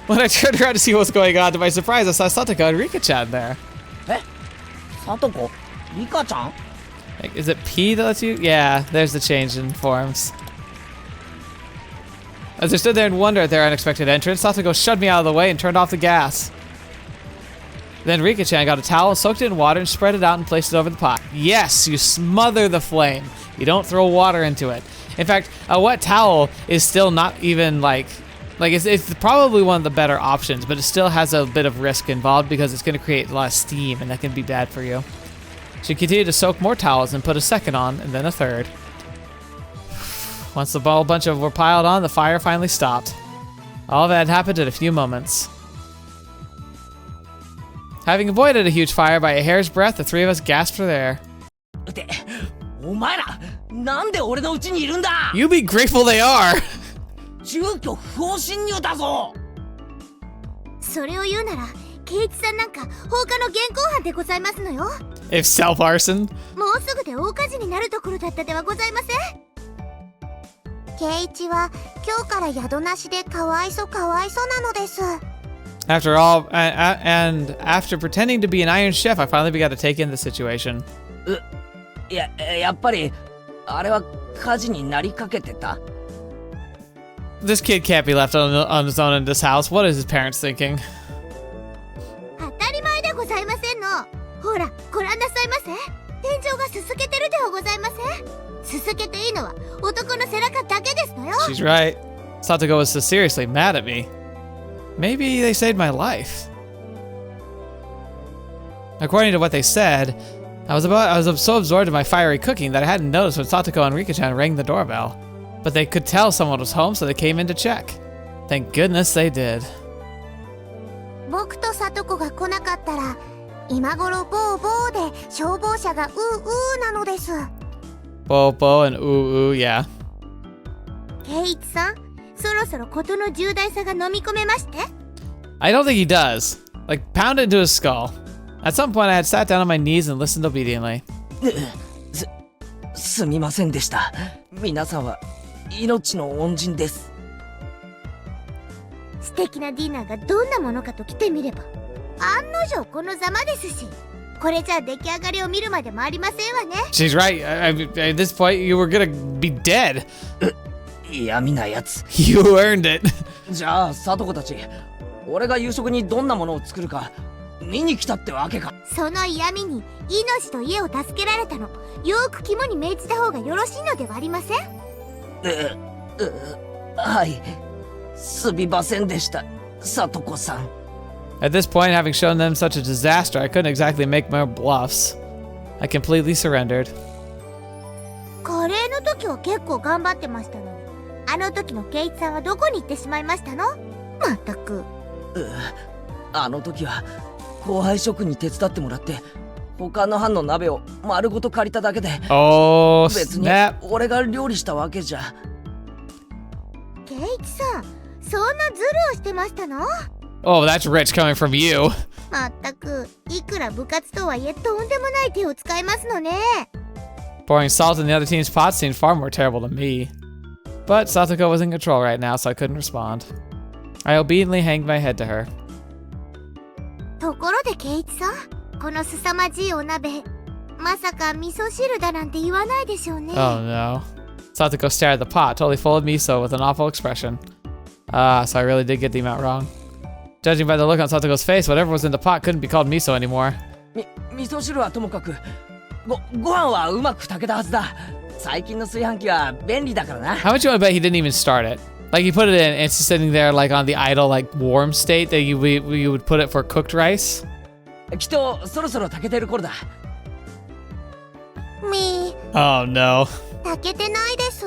When I turned around to see what's going on, to my surprise, I saw Satoko and Rika-chan there. Eh? Satoko? Rika-chan? Like, is it P that lets you? Yeah, there's the change in forms. As I stood there in wonder at their unexpected entrance, Satoko shoved me out of the way and turned off the gas. Then Rika-chan got a towel, soaked it in water, and spread it out and placed it over the pot. Yes, you smother the flame. You don't throw water into it. In fact, a wet towel is still not even it's probably one of the better options, but it still has a bit of risk involved because it's going to create a lot of steam, and that can be bad for you. She continued to soak more towels and put a second on, and then a third. Once the whole bunch of them were piled on, the fire finally stopped. All of that had happened in a few moments. Having avoided a huge fire by a hair's breadth, the three of us gasped for air. ってお前らなんで俺の家にいるんだ。 You be grateful they are. 住居不法侵入だぞ。それを言うなら、ケイチさんなんか放火の現行犯でございますのよ。If self-arson? もうすぐで大火事になるところだったではございません。ケイチは今日から宿なしでかわいそなのです。After all, and after pretending to be an Iron Chef, I finally began to take in the situation. やっぱりあれは火事になりかけてた。 This kid can't be left on his own in this house. What is his parents thinking? 当たり前でございませんの。ほら、ご覧なさいませ。天井がすすけてるではございません。すすけていいのは男の背中だけですのよ。 She's right. Satoko was so seriously mad at me. Maybe they saved my life. According to what they said, I was so absorbed in my fiery cooking that I hadn't noticed when Satoko and Rika-chan rang the doorbell. But they could tell someone was home, so they came in to check. Thank goodness they did. 僕とサトコが来なかったら、今頃ボーボーで消防車がううなのです。Bobo and ooh, yeah. ケイイチさん、そろそろ事の重大さが飲み込めまして。 I don't think he does. Like, pound it into his skull. At some point, I had sat down on my knees and listened obediently. すみませんでした。皆さんは命の恩人です。素敵なディナーがどんなものかと来てみれば、案の定このざまですし、これじゃ出来上がりを見るまでもありませんわね。 She's right. At this point, you were gonna be dead. 嫌味なやつ。You earned it. じゃあ、サトコたち、俺が夕食にどんなものを作るか見に来たってわけか。その嫌味に命と家を助けられたの、よく肝に銘じた方がよろしいのではありません？はい。すみませんでした、サトコさん。 At this point, having shown them such a disaster, I couldn't exactly make more bluffs. I completely surrendered. カレーの時は結構頑張ってましたのに、あの時のケイイチさんはどこに行ってしまいましたの？まったく。あの時は後輩職に手伝ってもらって他の班の鍋を丸ごと借りただけで、 Oh, 別に snap. 俺が料理したわけじゃ。ケイイチさん、そんなズルをしてましたの？ Oh, that's rich coming from you. まったく、いくら部活とはいえとんでもない手を使いますのね。 Pouring salt in the other team's pots seemed far more terrible to me. But Satoko was in control right now, so I couldn't respond. I obediently hanged my head to her. ところでケイイチさん、この凄まじいお鍋、まさか味噌汁だなんて言わないでしょうね。 Oh no. Satoko stared at the pot, totally full of miso with an awful expression. So I really did get the amount wrong. Judging by the look on Satoko's face, whatever was in the pot couldn't be called miso anymore. 味噌汁はともかく、ご飯はうまく炊けたはずだ。最近の炊飯器は便利だからな。 How much you want to bet he didn't even start it? Like he put it in, and it's just sitting there like on the idle, like warm state that you would put it for cooked rice. きっとそろそろ炊けてる頃だ。Oh no. 炊けてないです。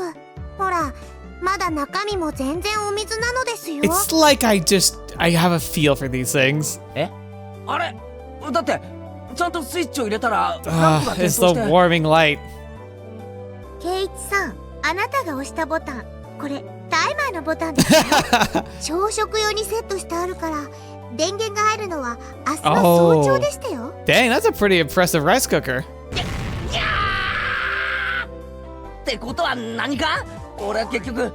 ほら、まだ中身も全然お水なのですよ。 It's like I have a feel for these things. あれだってちゃんとスイッチを入れたらランプが点 It's 灯 the して。 warming light. ケイイチさん、あなたが押したボタン、これタイマーのボタンですよ。朝食用にセットしてあるから、電源が入るのは明日の早朝でしたよ。Dang, that's a pretty impressive rice cooker. ってことは何か？俺は結局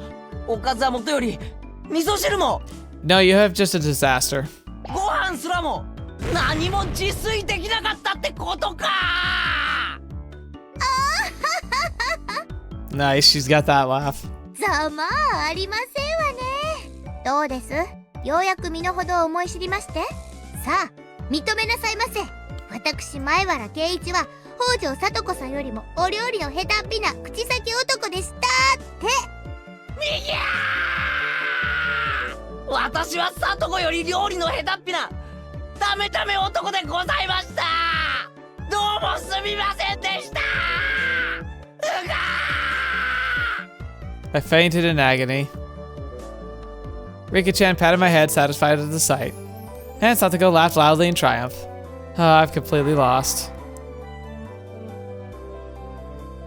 おかずはもとより味噌汁も No, you have just a disaster. ご飯すらも何も自炊できなかったってことか。Nice, she's got that laugh. ざまありませんわね。どうです？ようやく身の程を思い知りまして。さあ、認めなさいませ。私前原圭一は北条聡子さんよりもお料理の下手っぴな口先男でしたって。いやー、私は聡子より料理の下手っぴなダメダメ男でございました。どうもすみませんでした。うがー I fainted in agony. Rika-chan patted my head, satisfied at the sight. And Satoko laughed loudly in triumph. I've completely lost.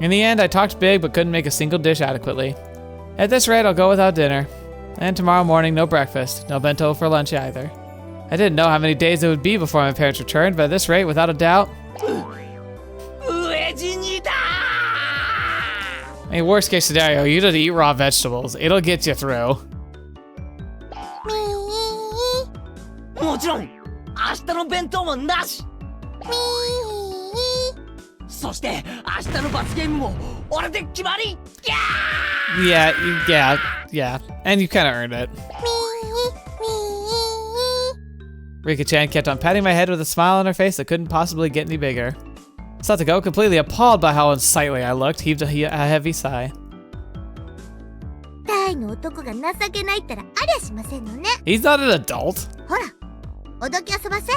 In the end, I talked big but couldn't make a single dish adequately. At this rate, I'll go without dinner. And tomorrow morning, no breakfast, no bento for lunch either. I didn't know how many days it would be before my parents returned, but at this rate, without a doubt... I mean, worst case scenario, you just eat raw vegetables. It'll get you through. ももちろん明日の弁当もなし。そして明日の罰ゲームも俺で決まり。 Yeah. And you kind of earned it. Rika-chan kept on patting my head with a smile on her face that couldn't possibly get any bigger. Satoko, completely appalled by how unsightly I looked, heaved a heavy sigh. 大の男が情けないったらありゃしませんのね。 He's not an adult. ほら、おどき遊ばせ。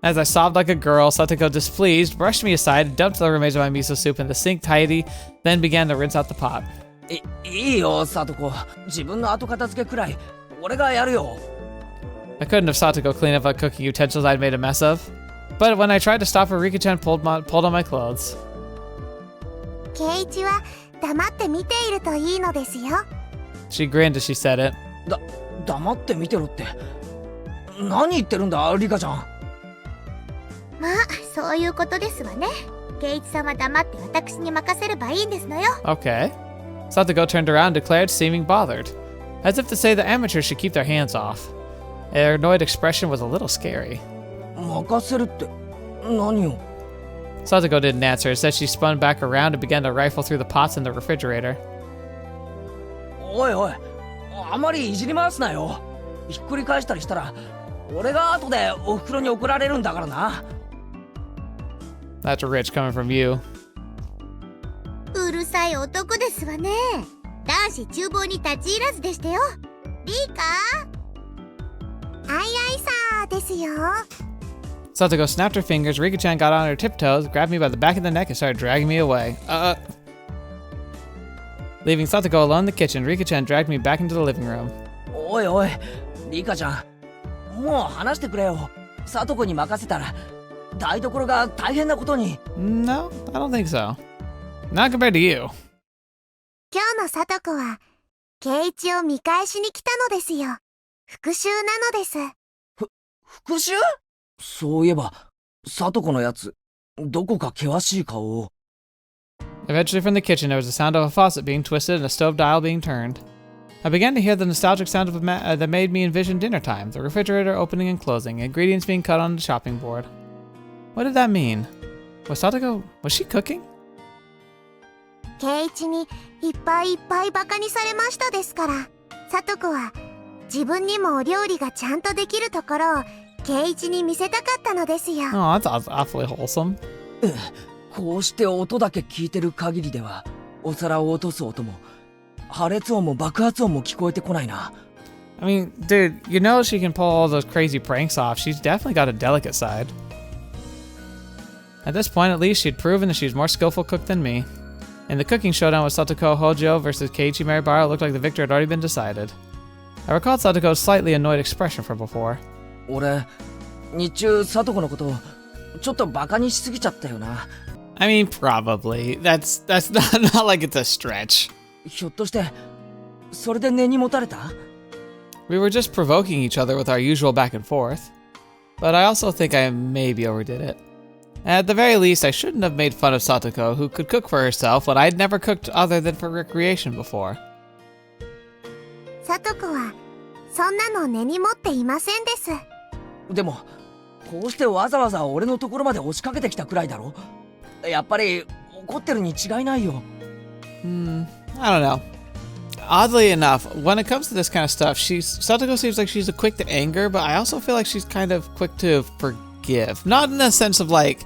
As I sobbed like a girl, Satoko, displeased, brushed me aside, dumped the remains of my miso soup in the sink tidy, then began to rinse out the pot. いいよ、サトコ。自分の後片付けくらい俺がやるよ。 I couldn't have Satoko clean up the cooking utensils I'd made a mess of. But when I tried to stop her, Rika-chan pulled on my clothes. 圭一は黙って見ているといいのですよ。 She grinned as she said it. 黙って見てろって。何言ってるんだ、リカちゃん。まあ、そういうことですわね。圭一さんは黙って私に任せればいいんですのよ。 Okay. Satoko turned around and declared, seeming bothered, as if to say the amateurs should keep their hands off. Her annoyed expression was a little scary. 任せるって何を？ Satoko didn't answer. Instead, she spun back around and began to rifle through the pots in the refrigerator. おいおい、あまりいじり回すなよ。ひっくり返したりしたら俺が後でお袋に怒られるんだからな。 That's rich coming from you. うるさい男ですわね。男子厨房に立ち入らずでしたよ。リカ？あいあいさですよ。 Satoko snapped her fingers. Rika-chan got on her tiptoes, grabbed me by the back of the neck, and started dragging me away. Leaving Satoko alone in the kitchen, Rika-chan dragged me back into the living room. おいおい、リカちゃん、もう話してくれよ。サトコに任せたら台所が大変なことに。 No, I don't think so. Not compared to you. 今日のサトコは圭一を見返しに来たのですよ。復讐なのです。復讐？そういえばサトコのやつどこか険しい顔を。 Eventually from the kitchen there was the sound of a faucet being twisted and a stove dial being turned. I began to hear the nostalgic sound of that made me envision dinner time, the refrigerator opening and closing, ingredients being cut on the chopping board. What did that mean? Was she cooking? 圭一にいっぱいいっぱいバカにされましたですから、サトコは自分にもお料理がちゃんとできるところを圭一に見せたかったのですよ。 Oh, that's awfully wholesome. こうして音だけ聞いてる限りではお皿を落とす音も破裂音も爆発音も聞こえてこないな。 I mean, dude, you know she can pull all those crazy pranks off. She's definitely got a delicate side. At this point, at least, she'd proven that she was more skillful cook than me. In the cooking showdown with Satoko Hojo versus Keiichi Maribara, it looked like the victor had already been decided. I recalled Satoko's slightly annoyed expression from before. 俺、日中サトコのことをちょっとバカにしすぎちゃったよな。 I mean, probably. That's not like it's a stretch. ひょっとしてそれで根に持たれた？ We were just provoking each other with our usual back and forth. But I also think I maybe overdid it. At the very least, I shouldn't have made fun of Satoko, who could cook for herself when I'd never cooked other than for recreation before. サトコはそんなの根に持っていませんです。でもこうしてわざわざ俺のところまで押しかけてきたくらいだろ。やっぱり怒ってるに違いないよ。I don't know. Oddly enough, when it comes to this kind of stuff, Satoko seems like she's quick to anger, but I also feel like she's kind of quick to forgive. Not in the sense of like,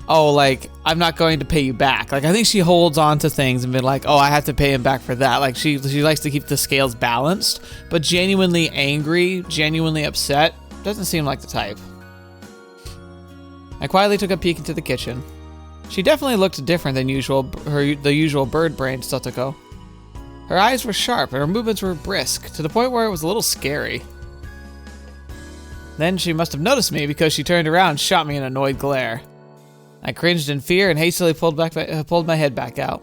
oh, like, I'm not going to pay you back. Like, I think she holds on to things and be like, oh, I have to pay him back for that. Like, she likes to keep the scales balanced, but genuinely angry, genuinely upset, doesn't seem like the type. I quietly took a peek into the kitchen. She definitely looked different than the usual bird-brained Satoko. Her eyes were sharp and her movements were brisk, to the point where it was a little scary. Then she must have noticed me because she turned around and shot me an annoyed glare. I cringed in fear and hastily pulled my head back out.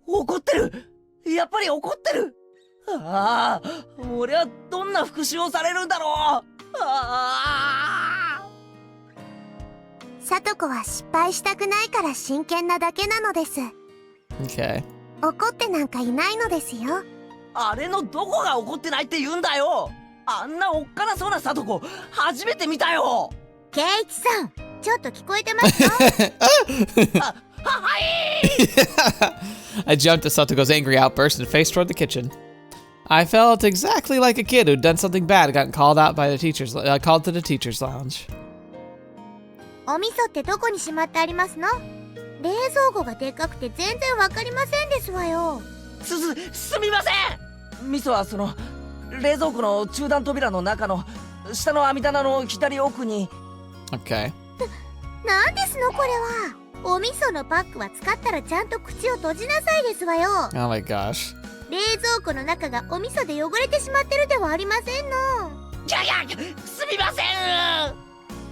怒ってる！やっぱり怒ってる！ああ、俺はどんな復讐をされるんだろう！ああ！サトコは失敗したくないから真剣なだけなのです。 Okay. 怒ってなんかいないのですよ。あれのどこが怒ってないって言うんだよ！あんなおっかなそうなサトコ初めて見たよ。ケイイチさん、ちょっと聞こえてますか？はい。I jumped at Satoko's angry outburst and faced toward the kitchen. I felt exactly like a kid who'd done something bad and gotten called out by the called to the teacher's lounge. お味噌ってどこにしまってありますの？冷蔵庫がでっかくて全然わかりませんですわよ。すみません。味噌はその冷蔵庫の中段扉の中の下の網棚の左奥に。Okay. なんですのこれは。お味噌のパックは使ったらちゃんと口を閉じなさいですわよ。Oh my gosh. 冷蔵庫の中がお味噌で汚れてしまってるではありませんの。すみません。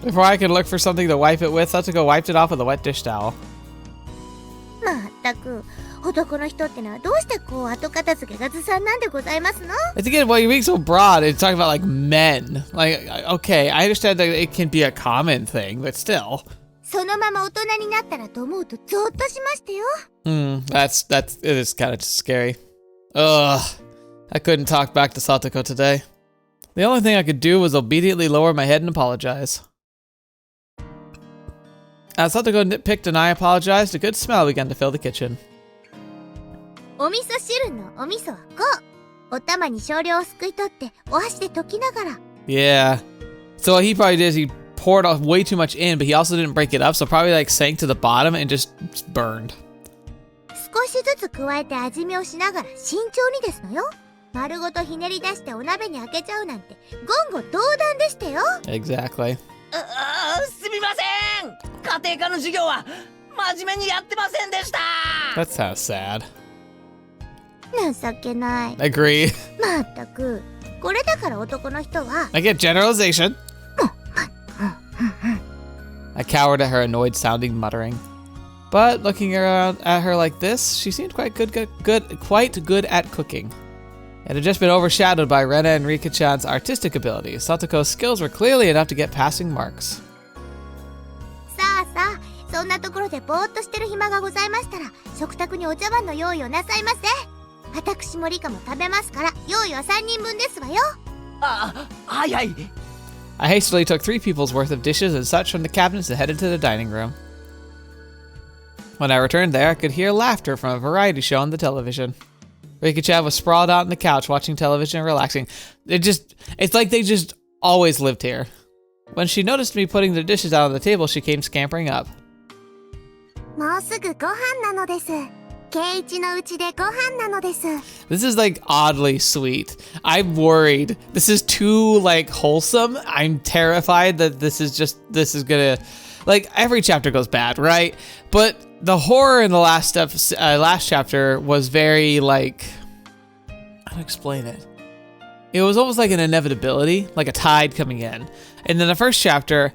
Before I could look for something to wipe it with, Satoko wiped it off with a wet dish towel. まったく、男の人ってのはどうしてこう後片付けがずさんなんでございますの？ It's again, well, you're being so broad. It's talking about like men. Like, okay, I understand that it can be a common thing, but still. そのまま大人になったらと思うとゾッとしましたよ。It is kind of scary. Ugh, I couldn't talk back to Satoko today. The only thing I could do was obediently lower my head and apologize. As Satoko nitpicked and I apologized, a good smell began to fill the kitchen. お味噌汁のお味噌はこう。お玉に少量をすくい取ってお箸で溶きながら。Yeah. So what he probably did is he poured off way too much in, but he also didn't break it up, so probably like sank to the bottom and just burned. 少しずつ加えて味見をしながら慎重にですのよ。丸ごとひねり出してお鍋に開けちゃうなんて言語道断でしたよ。Exactly. すみません。家庭科の授業は真面目にやってませんでした。 That sounds sad. 情けない。Agree. まったく、これだから男の人は。I get generalization. I cowered at her annoyed sounding muttering. But looking around at her like this, she seemed quite good at cooking. It had just been overshadowed by Rena and Rika-chan's artistic abilities. Satoko's skills were clearly enough to get passing marks. さあさあ、そんなところでぼーっとしてる暇がございましたら、食卓にお茶碗の用意をなさいませ。私もリカも食べますから、用意は3人分ですわよ。はいはい。I hastily took 3 people's worth of dishes and such from the cabinets and headed to the dining room. When I returned there, I could hear laughter from a variety show on the television. Rika-chan was sprawled out on the couch watching television and relaxing. It's like they just always lived here. When she noticed me putting the dishes out on the table, she came scampering up. もうすぐご飯なのです。ケイイチのうちでご飯なのです。 This is like oddly sweet. I'm worried. This is too like wholesome. I'm terrified that this is gonna, like, every chapter goes bad, right? But the horror in the last chapter was very like, how to explain it? It was almost like an inevitability, like a tide coming in. And then the first chapter,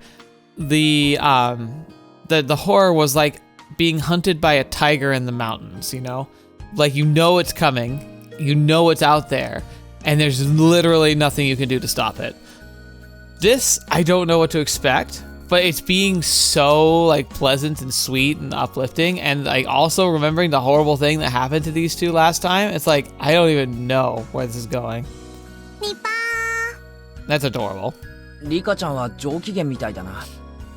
the horror was like being hunted by a tiger in the mountains, you know? Like, you know it's coming, you know it's out there, and there's literally nothing you can do to stop it. This, I don't know what to expect, but it's being so like pleasant and sweet and uplifting, and like also remembering the horrible thing that happened to these two last time. It's like, I don't even know where this is going. ニパー。 That's adorable. リカちゃんは上機嫌みたいだな。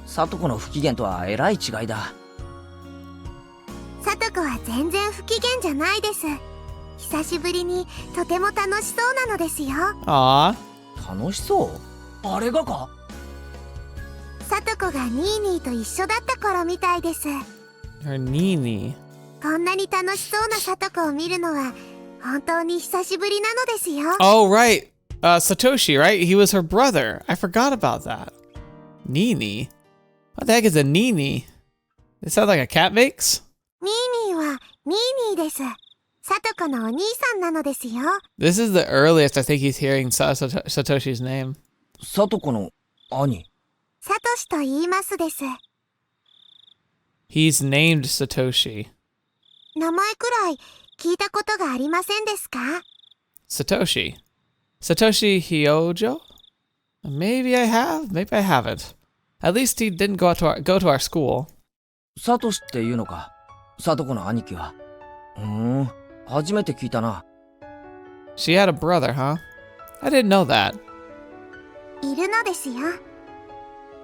サトコの不機嫌とはえらい違いだ。サトコは全然不機嫌じゃないです。久しぶりにとても楽しそうなのですよ。Aww. 楽しそう？あれがか？サトコがニーニーと一緒だった頃みたいです。 Her Nini. こんなに楽しそうなサトコを見るのは本当に久しぶりなのですよ。 Oh, right. Satoshi, right? He was her brother. I forgot about that. Nini? What the heck is a Nini? It sounds like a cat makes? ニーニーはニーニーです。サトコのお兄さんなのですよ。 This is the earliest I think he's hearing Satoshi's name. サトコの兄。サトシと言いますです。 He's named Satoshi. 名前くらい聞いたことがありませんですか？ Satoshi. Satoshi Hyojo? Maybe I have, maybe I haven't. At least he didn't go to our school. サトシっていうのか。サトコの兄貴は。初めて聞いたな。 She had a brother, huh? I didn't know that. いるのですよ。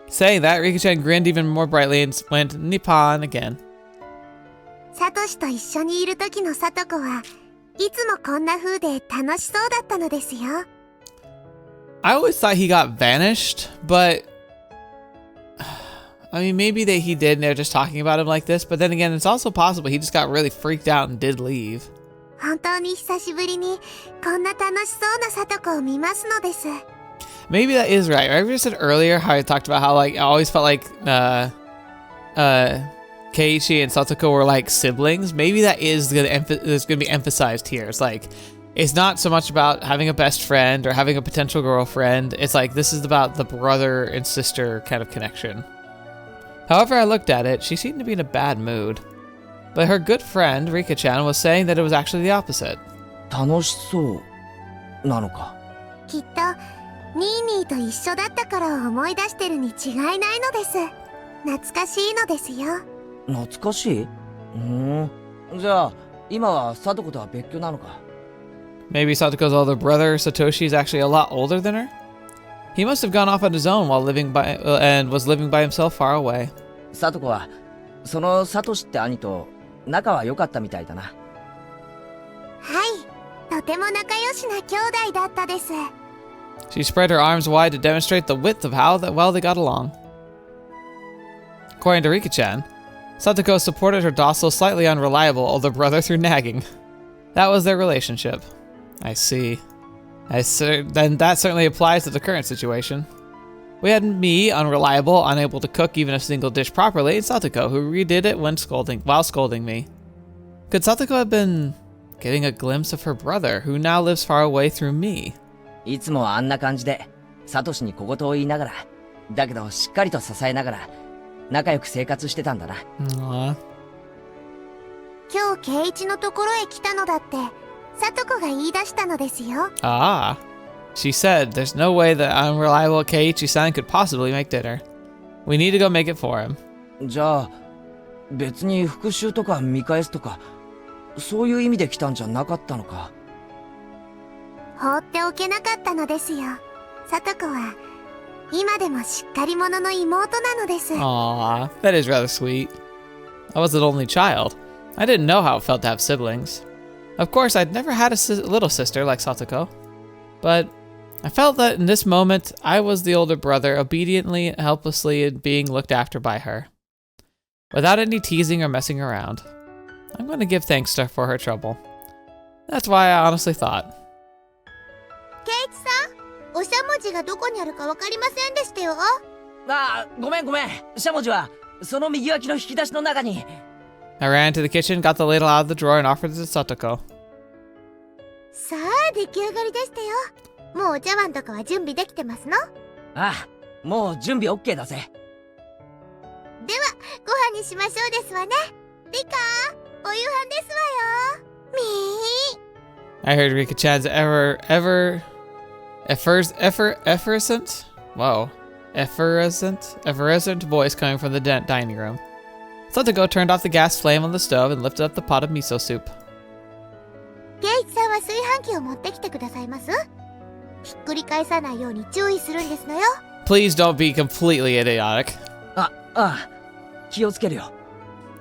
Saying that, Rika-chan grinned even more brightly and went Nippon again. サトシと一緒にいる時のサトコはいつもこんな風で楽しそうだったのですよ。 I always thought he got vanished, but I mean, maybe he did and they're just talking about him like this, but then again, it's also possible he just got really freaked out and did leave. 本当に久しぶりにこんな楽しそうなサトコを見ますのです。 Maybe that is right. I just said earlier how I talked about how like I always felt like Keiichi and Satoko were like siblings. Maybe that is gonna be emphasized here. It's like it's not so much about having a best friend or having a potential girlfriend. It's like this is about the brother and sister kind of connection. However I looked at it, she seemed to be in a bad mood. But her good friend, Rika-chan, was saying that it was actually the opposite. 楽しそうなのか。きっとニーニーと一緒だった頃を思い出してるに違いないのです。懐かしいのですよ。懐かしい？じゃあ今はサトコとは別居なのか。 Maybe Satoko's older brother, Satoshi, is actually a lot older than her? He must have gone off on his own while living by himself far away. サトコはそのサトシって兄と仲は良かったみたいだな。はい、とても仲良しな兄弟だったです。 She spread her arms wide to demonstrate the width of how well they got along. According to Rika-chan, Satoko supported her docile, slightly unreliable older brother through nagging. That was their relationship. I see. Then that certainly applies to the current situation. We had me, unreliable, unable to cook even a single dish properly, and Satoko, who redid it while scolding me. Could Satoko have been getting a glimpse of her brother, who now lives far away through me? いつもあんな感じでサトシに小言を言いながら、だけどしっかりと支えながら仲良く生活してたんだな。Aww. 今日ケイイチのところへ来たのだってサトコが言い出したのですよ。 Ah. She said there's no way that unreliable Keiichi-san could possibly make dinner. We need to go make it for him. じゃあ別に復讐とか見返すとかそういう意味で来たんじゃなかったのか。放っておけなかったのですよ。サトコは今でもしっかり者の妹なのです。 Aww, that is rather sweet. I was an only child. I didn't know how it felt to have siblings. Of course, I'd never had a little sister like Satoko. But I felt that in this moment, I was the older brother, obediently and helplessly being looked after by her. Without any teasing or messing around. I'm going to give thanks to her for her trouble. That's why I honestly thought. ケイイチさん、おしゃもじがどこにあるかわかりませんでしたよ。ああ、ごめん。しゃもじはその右脇の引き出しの中に。I ran into the kitchen, got the ladle out of the drawer, and offered it to Satoko. さあ、出来上がりでしたよ。もうお茶碗とかは準備できてますの？ああ、もう準備 OK だぜ。では、ご飯にしましょうですわね。リカ、お夕飯ですわよ。みー。I heard Rika-chan's effervescent voice coming from the dining room. Satoko turned off the gas flame on the stove and lifted up the pot of miso soup. ケイイチさんは炊飯器を持ってきてくださいます？ひっくり返さないように注意するんですのよ。 Please don't be completely idiotic. ああ、気をつけるよ。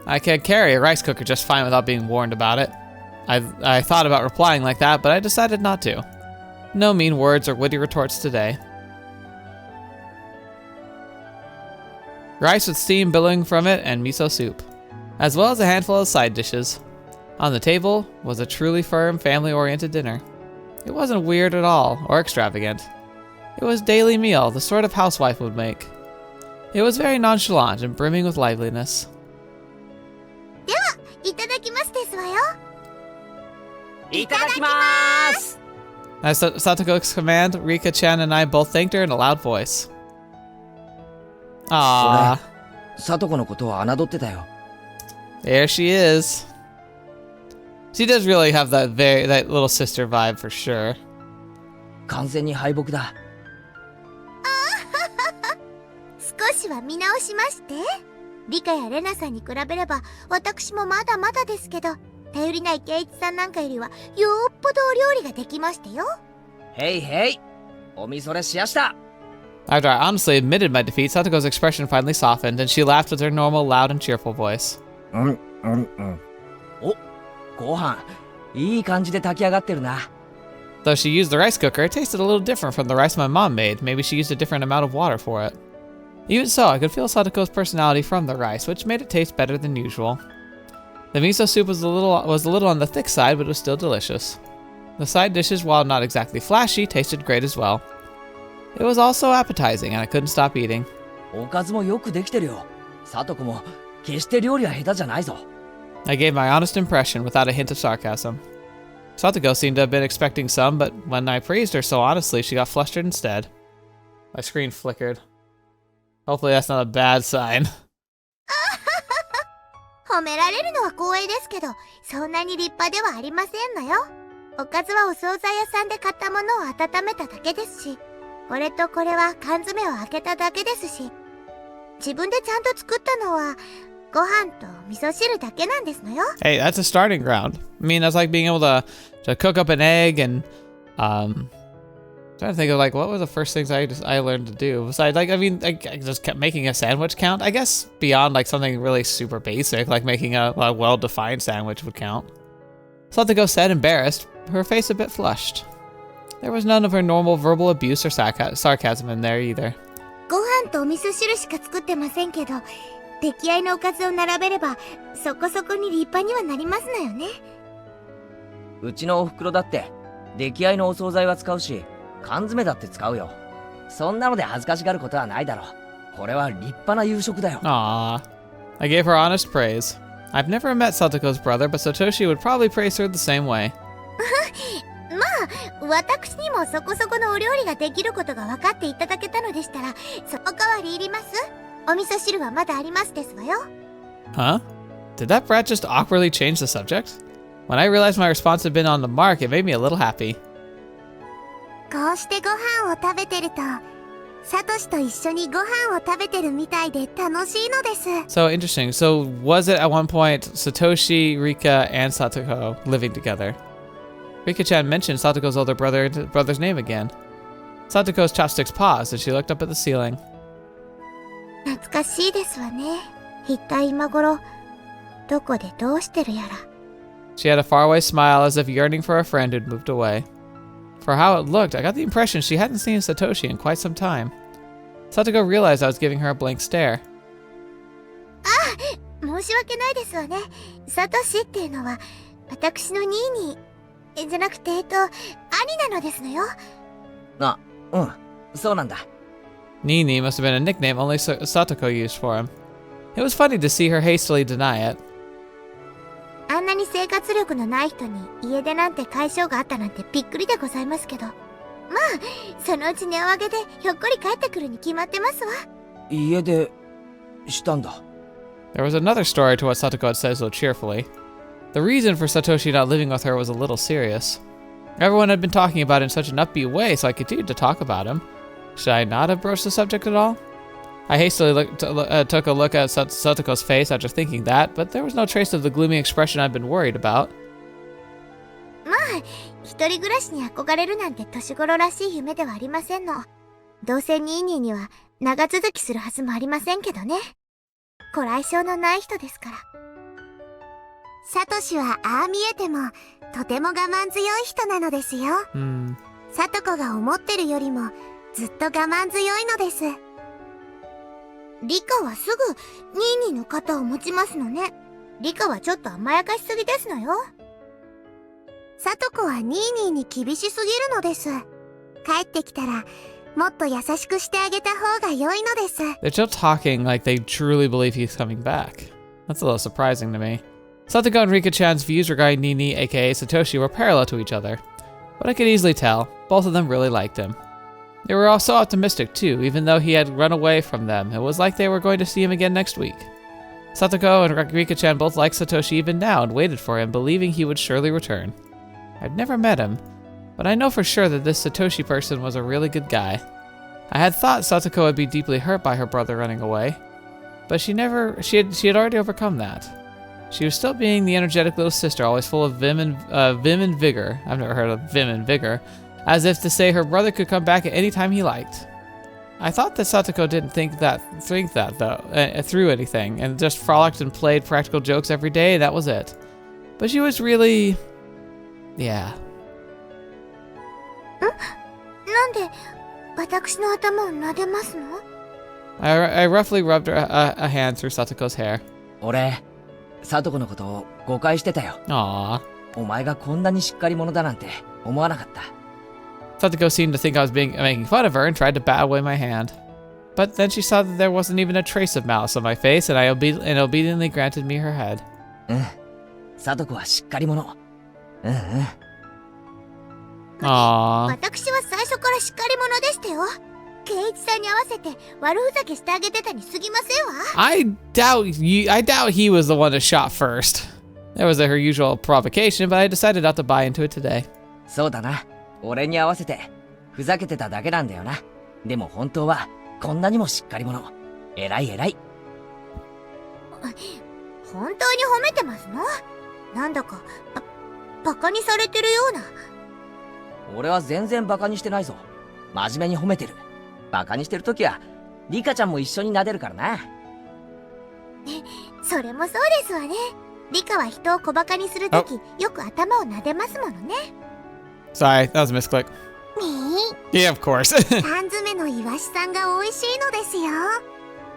I can carry a rice cooker just fine without being warned about it. I thought about replying like that, but I decided not to. No mean words or witty retorts today. Rice with steam billowing from it and miso soup, as well as a handful of side dishes. On the table was a truly firm, family-oriented dinner. It wasn't weird at all, or extravagant. It was a daily meal, the sort of housewife would make. It was very nonchalant and brimming with liveliness. では、いただきますですわよ。いただきます。 At Satoko's command, Rika-chan and I both thanked her in a loud voice. Ah, サトコのことは侮ってたよ。 there she is. She does really have that little sister vibe for sure. 完全に敗北だ。少しは見直しまして。リカやレナさんに比べれば私もまだまだですけど、頼りないケイイチさんなんかよりはよっぽどお料理ができましたよ。へいへい、おみそれしやした。After I honestly admitted my defeat, Satoko's expression finally softened, and she laughed with her normal, loud and cheerful voice. お、ご飯いい感じで炊き上がってるな。 Though she used the rice cooker, it tasted a little different from the rice my mom made. Maybe she used a different amount of water for it. Even so, I could feel Satoko's personality from the rice, which made it taste better than usual. The miso soup was a little on the thick side, but it was still delicious. The side dishes, while not exactly flashy, tasted great as well. It was also appetizing, and I couldn't stop eating. おかずもよくできてるよ。サトコも決して料理は下手じゃないぞ。 I gave my honest impression without a hint of sarcasm. Satoko seemed to have been expecting some, but when I praised her so honestly, she got flustered instead. My screen flickered. Hopefully that's not a bad sign. 褒められるのは光栄ですけど、そんなに立派ではありませんのよ。おかずはお惣菜屋さんで買ったものを温めただけですし、これとこれは缶詰を開けただけですし、自分でちゃんと作ったのはご飯と味噌汁だけなんですのよ。 Hey, that's a starting ground. I mean, that's like being able to cook up an egg and trying to think of like what were the first things I learned to do. Besides, like, I mean, I just kept making a sandwich count. I guess beyond like something really super basic, like making a well-defined sandwich would count. Satoko said, embarrassed, her face a bit flushed. There was none of her normal verbal abuse or sarcasm in there either. ご飯とお味噌汁しか作ってませんけど、出来合いのおかずを並べればそこそこに立派にはなりますのよね。うちのお袋だって出来合いのお惣菜は使うし、缶詰だって使うよ。そんなので恥ずかしがることはないだろう。これは立派な夕食だよ。 Aww. I gave her honest praise. I've never met Satoko's brother, but Satoshi would probably praise her the same way. まあ、私にもそこそこのお料理ができることが分かっていただけたのでしたら、おかわりいります？お味噌汁はまだありますですわよ。 Huh? Did that brat just awkwardly change the subject? When I realized my response had been on the mark, it made me a little happy. こうしてご飯を食べてると、サトシと一緒にご飯を食べてるみたいで楽しいのです。 So interesting. So was it at one point Satoshi, Rika, and Satoko living together? Rika-chan mentioned Satoko's older brother's name again. Satoko's chopsticks paused as she looked up at the ceiling. 懐かしいですわね。一体今頃どこでどうしてるやら。 She had a faraway smile as if yearning for a friend who'd moved away. For how it looked, I got the impression she hadn't seen Satoshi in quite some time. Satoko realized I was giving her a blank stare. 申し訳ないですわね。サトシっていうのは私のニーニーじゃなくて兄なのですのよ。あ、うん、そうなんだ。 Nini must have been a nickname only Satoko used for him. It was funny to see her hastily deny it. あんなに生活力のない人に家出なんて解消があったなんてびっくりでございますけど。まあ、そのうち値を上げてひょっこり帰ってくるに決まってますわ。家出したんだ。 There was another story to what Satoko had said so cheerfully. The reason for Satoshi not living with her was a little serious. Everyone had been talking about it in such an upbeat way, so I continued to talk about him. Should I not have broached the subject at all? I hastily took a look at Satoko's face after thinking that, but there was no trace of the gloomy expression I'd been worried about. まあ、一人暮らしに憧れるなんて年頃らしい夢ではありませんの。どうせニーニーには長続きするはずもありませんけどね。ご来性のない人ですから。サトシはああ見えてもとても我慢強い人なのですよ。サトコが思ってるよりもずっと我慢強いのです。リカはすぐニーニーの肩を持ちますのね。リカはちょっと甘やかしすぎですのよ。サトコはニーニーに厳しすぎるのです。帰ってきたらもっと優しくしてあげた方が良いのです。They're still talking like they truly believe he's coming back. That's a little surprising to me. Satoko and Rika-chan's views regarding Nini, aka Satoshi, were parallel to each other. But I could easily tell, both of them really liked him. They were all so optimistic too, even though he had run away from them. It was like they were going to see him again next week. Satoko and Rika-chan both liked Satoshi even now and waited for him, believing he would surely return. I'd never met him, but I know for sure that this Satoshi person was a really good guy. I had thought Satoko would be deeply hurt by her brother running away, but she had already overcome that. She was still being the energetic little sister, always full of vim and vigor. I've never heard of vim and vigor. As if to say her brother could come back at any time he liked. I thought that Satoko didn't think that though, through anything, and just frolicked and played practical jokes every day. That was it. But she was really, yeah. なんで私の頭を撫でますの？ I roughly rubbed a hand through Satoko's hair. 俺サトコのことを誤解してたよ。 Aww. お前がこんなにしっかり者だなんて思わなかった。 Satoko seemed to think I was making fun of her and tried to bat away my hand. But then she saw that there wasn't even a trace of malice on my face, and obediently granted me her head. サトコはしっかり者。Aww. 私は最初からしっかり者でしたよ。圭一さんに合わせて悪ふざけしてあげてたに過ぎませんわ。I doubt he was the one to shot first. That was her usual provocation, but I decided not to buy into it today. そうだな。俺に合わせてふざけてただけなんだよな。でも本当はこんなにもしっかり者。偉い偉い。本当に褒めてますの？なんだかバカにされてるような。俺は全然バカにしてないぞ。真面目に褒めてる。バカにしてるときはリカちゃんも一緒に撫でるからな。それもそうですわね。リカは人を小バカにするとき、よく頭を撫でますものね。 Sorry, that was a misclick. ね Yeah, of course. え、缶詰のイワシさんが美味しいのですよ。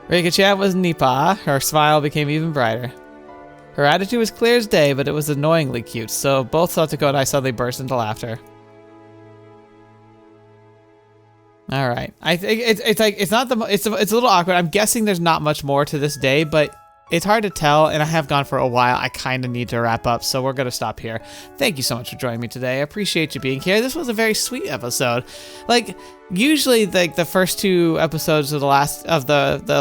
Rika-chan was Nipa. Her smile became even brighter. Her attitude was clear as day, but it was annoyingly cute, so both Satoko and I suddenly burst into laughter. All right, I think it's a little awkward. I'm guessing there's not much more to this day, but it's hard to tell, and I have gone for a while. I kind of need to wrap up, so we're gonna stop here. Thank you so much for joining me today. I appreciate you being here. This was a very sweet episode. Like usually, like the first two episodes of the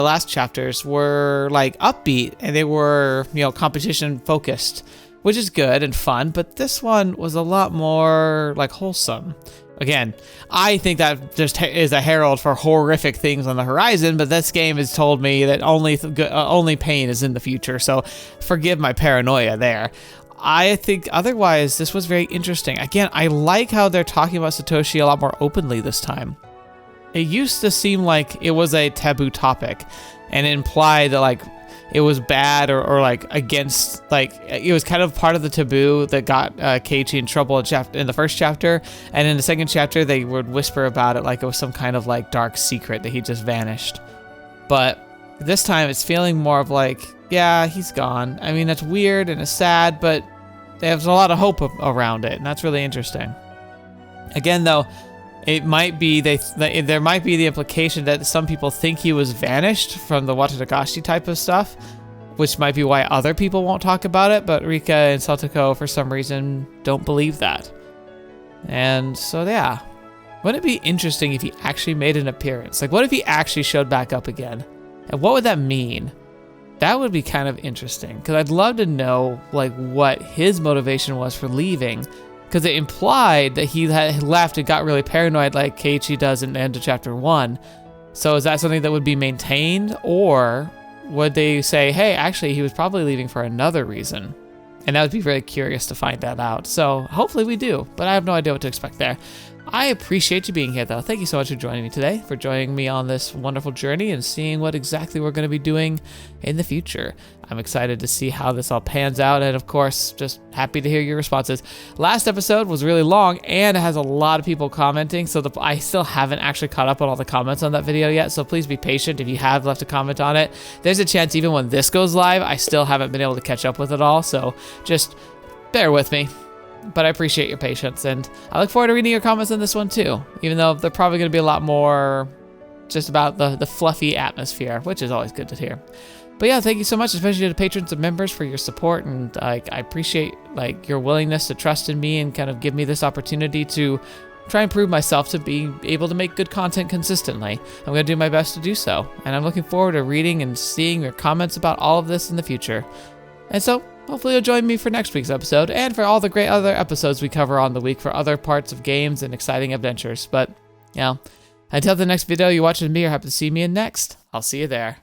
last chapters were like upbeat, and they were competition focused, which is good and fun. But this one was a lot more like wholesome. Again, I think that just is a herald for horrific things on the horizon, but this game has told me that only pain is in the future, so forgive my paranoia there. I think otherwise, this was very interesting. Again, I like how they're talking about Satoshi a lot more openly this time. It used to seem like it was a taboo topic, and it implied that like it was bad or like against, like it was kind of part of the taboo that got Keiichi in trouble in the first chapter, and in the second chapter they would whisper about it like it was some kind of like dark secret that he just vanished. But this time it's feeling more of like, yeah, he's gone. I mean, that's weird and it's sad, but there's a lot of hope around it, and that's really interesting. Again though, it might be there might be the implication that some people think he was vanished from the Watanagashi type of stuff, which might be why other people won't talk about it, but Rika and Satoko for some reason don't believe that. And so yeah, wouldn't it be interesting if he actually made an appearance? Like what if he actually showed back up again? And what would that mean? That would be kind of interesting, because I'd love to know like what his motivation was for leaving. Because it implied that he had left and got really paranoid like Keiichi does in the end of chapter 1. So is that something that would be maintained? Or would they say, hey, actually he was probably leaving for another reason? And I would be very curious to find that out. So hopefully we do, but I have no idea what to expect there. I appreciate you being here though. Thank you so much for joining me today, for joining me on this wonderful journey and seeing what exactly we're going to be doing in the future. I'm excited to see how this all pans out, and of course, just happy to hear your responses. Last episode was really long, and it has a lot of people commenting, so I still haven't actually caught up on all the comments on that video yet, so please be patient if you have left a comment on it. There's a chance even when this goes live, I still haven't been able to catch up with it all, so just bear with me. But I appreciate your patience, and I look forward to reading your comments on this one too, even though they're probably going to be a lot more just about the fluffy atmosphere, which is always good to hear. But yeah, thank you so much, especially to the patrons and members, for your support, and I appreciate like your willingness to trust in me and kind of give me this opportunity to try and prove myself to be able to make good content consistently. I'm going to do my best to do so, and I'm looking forward to reading and seeing your comments about all of this in the future. And so, hopefully you'll join me for next week's episode, and for all the great other episodes we cover on the week for other parts of games and exciting adventures. But, until the next video you watch with me or happen to see me in next, I'll see you there.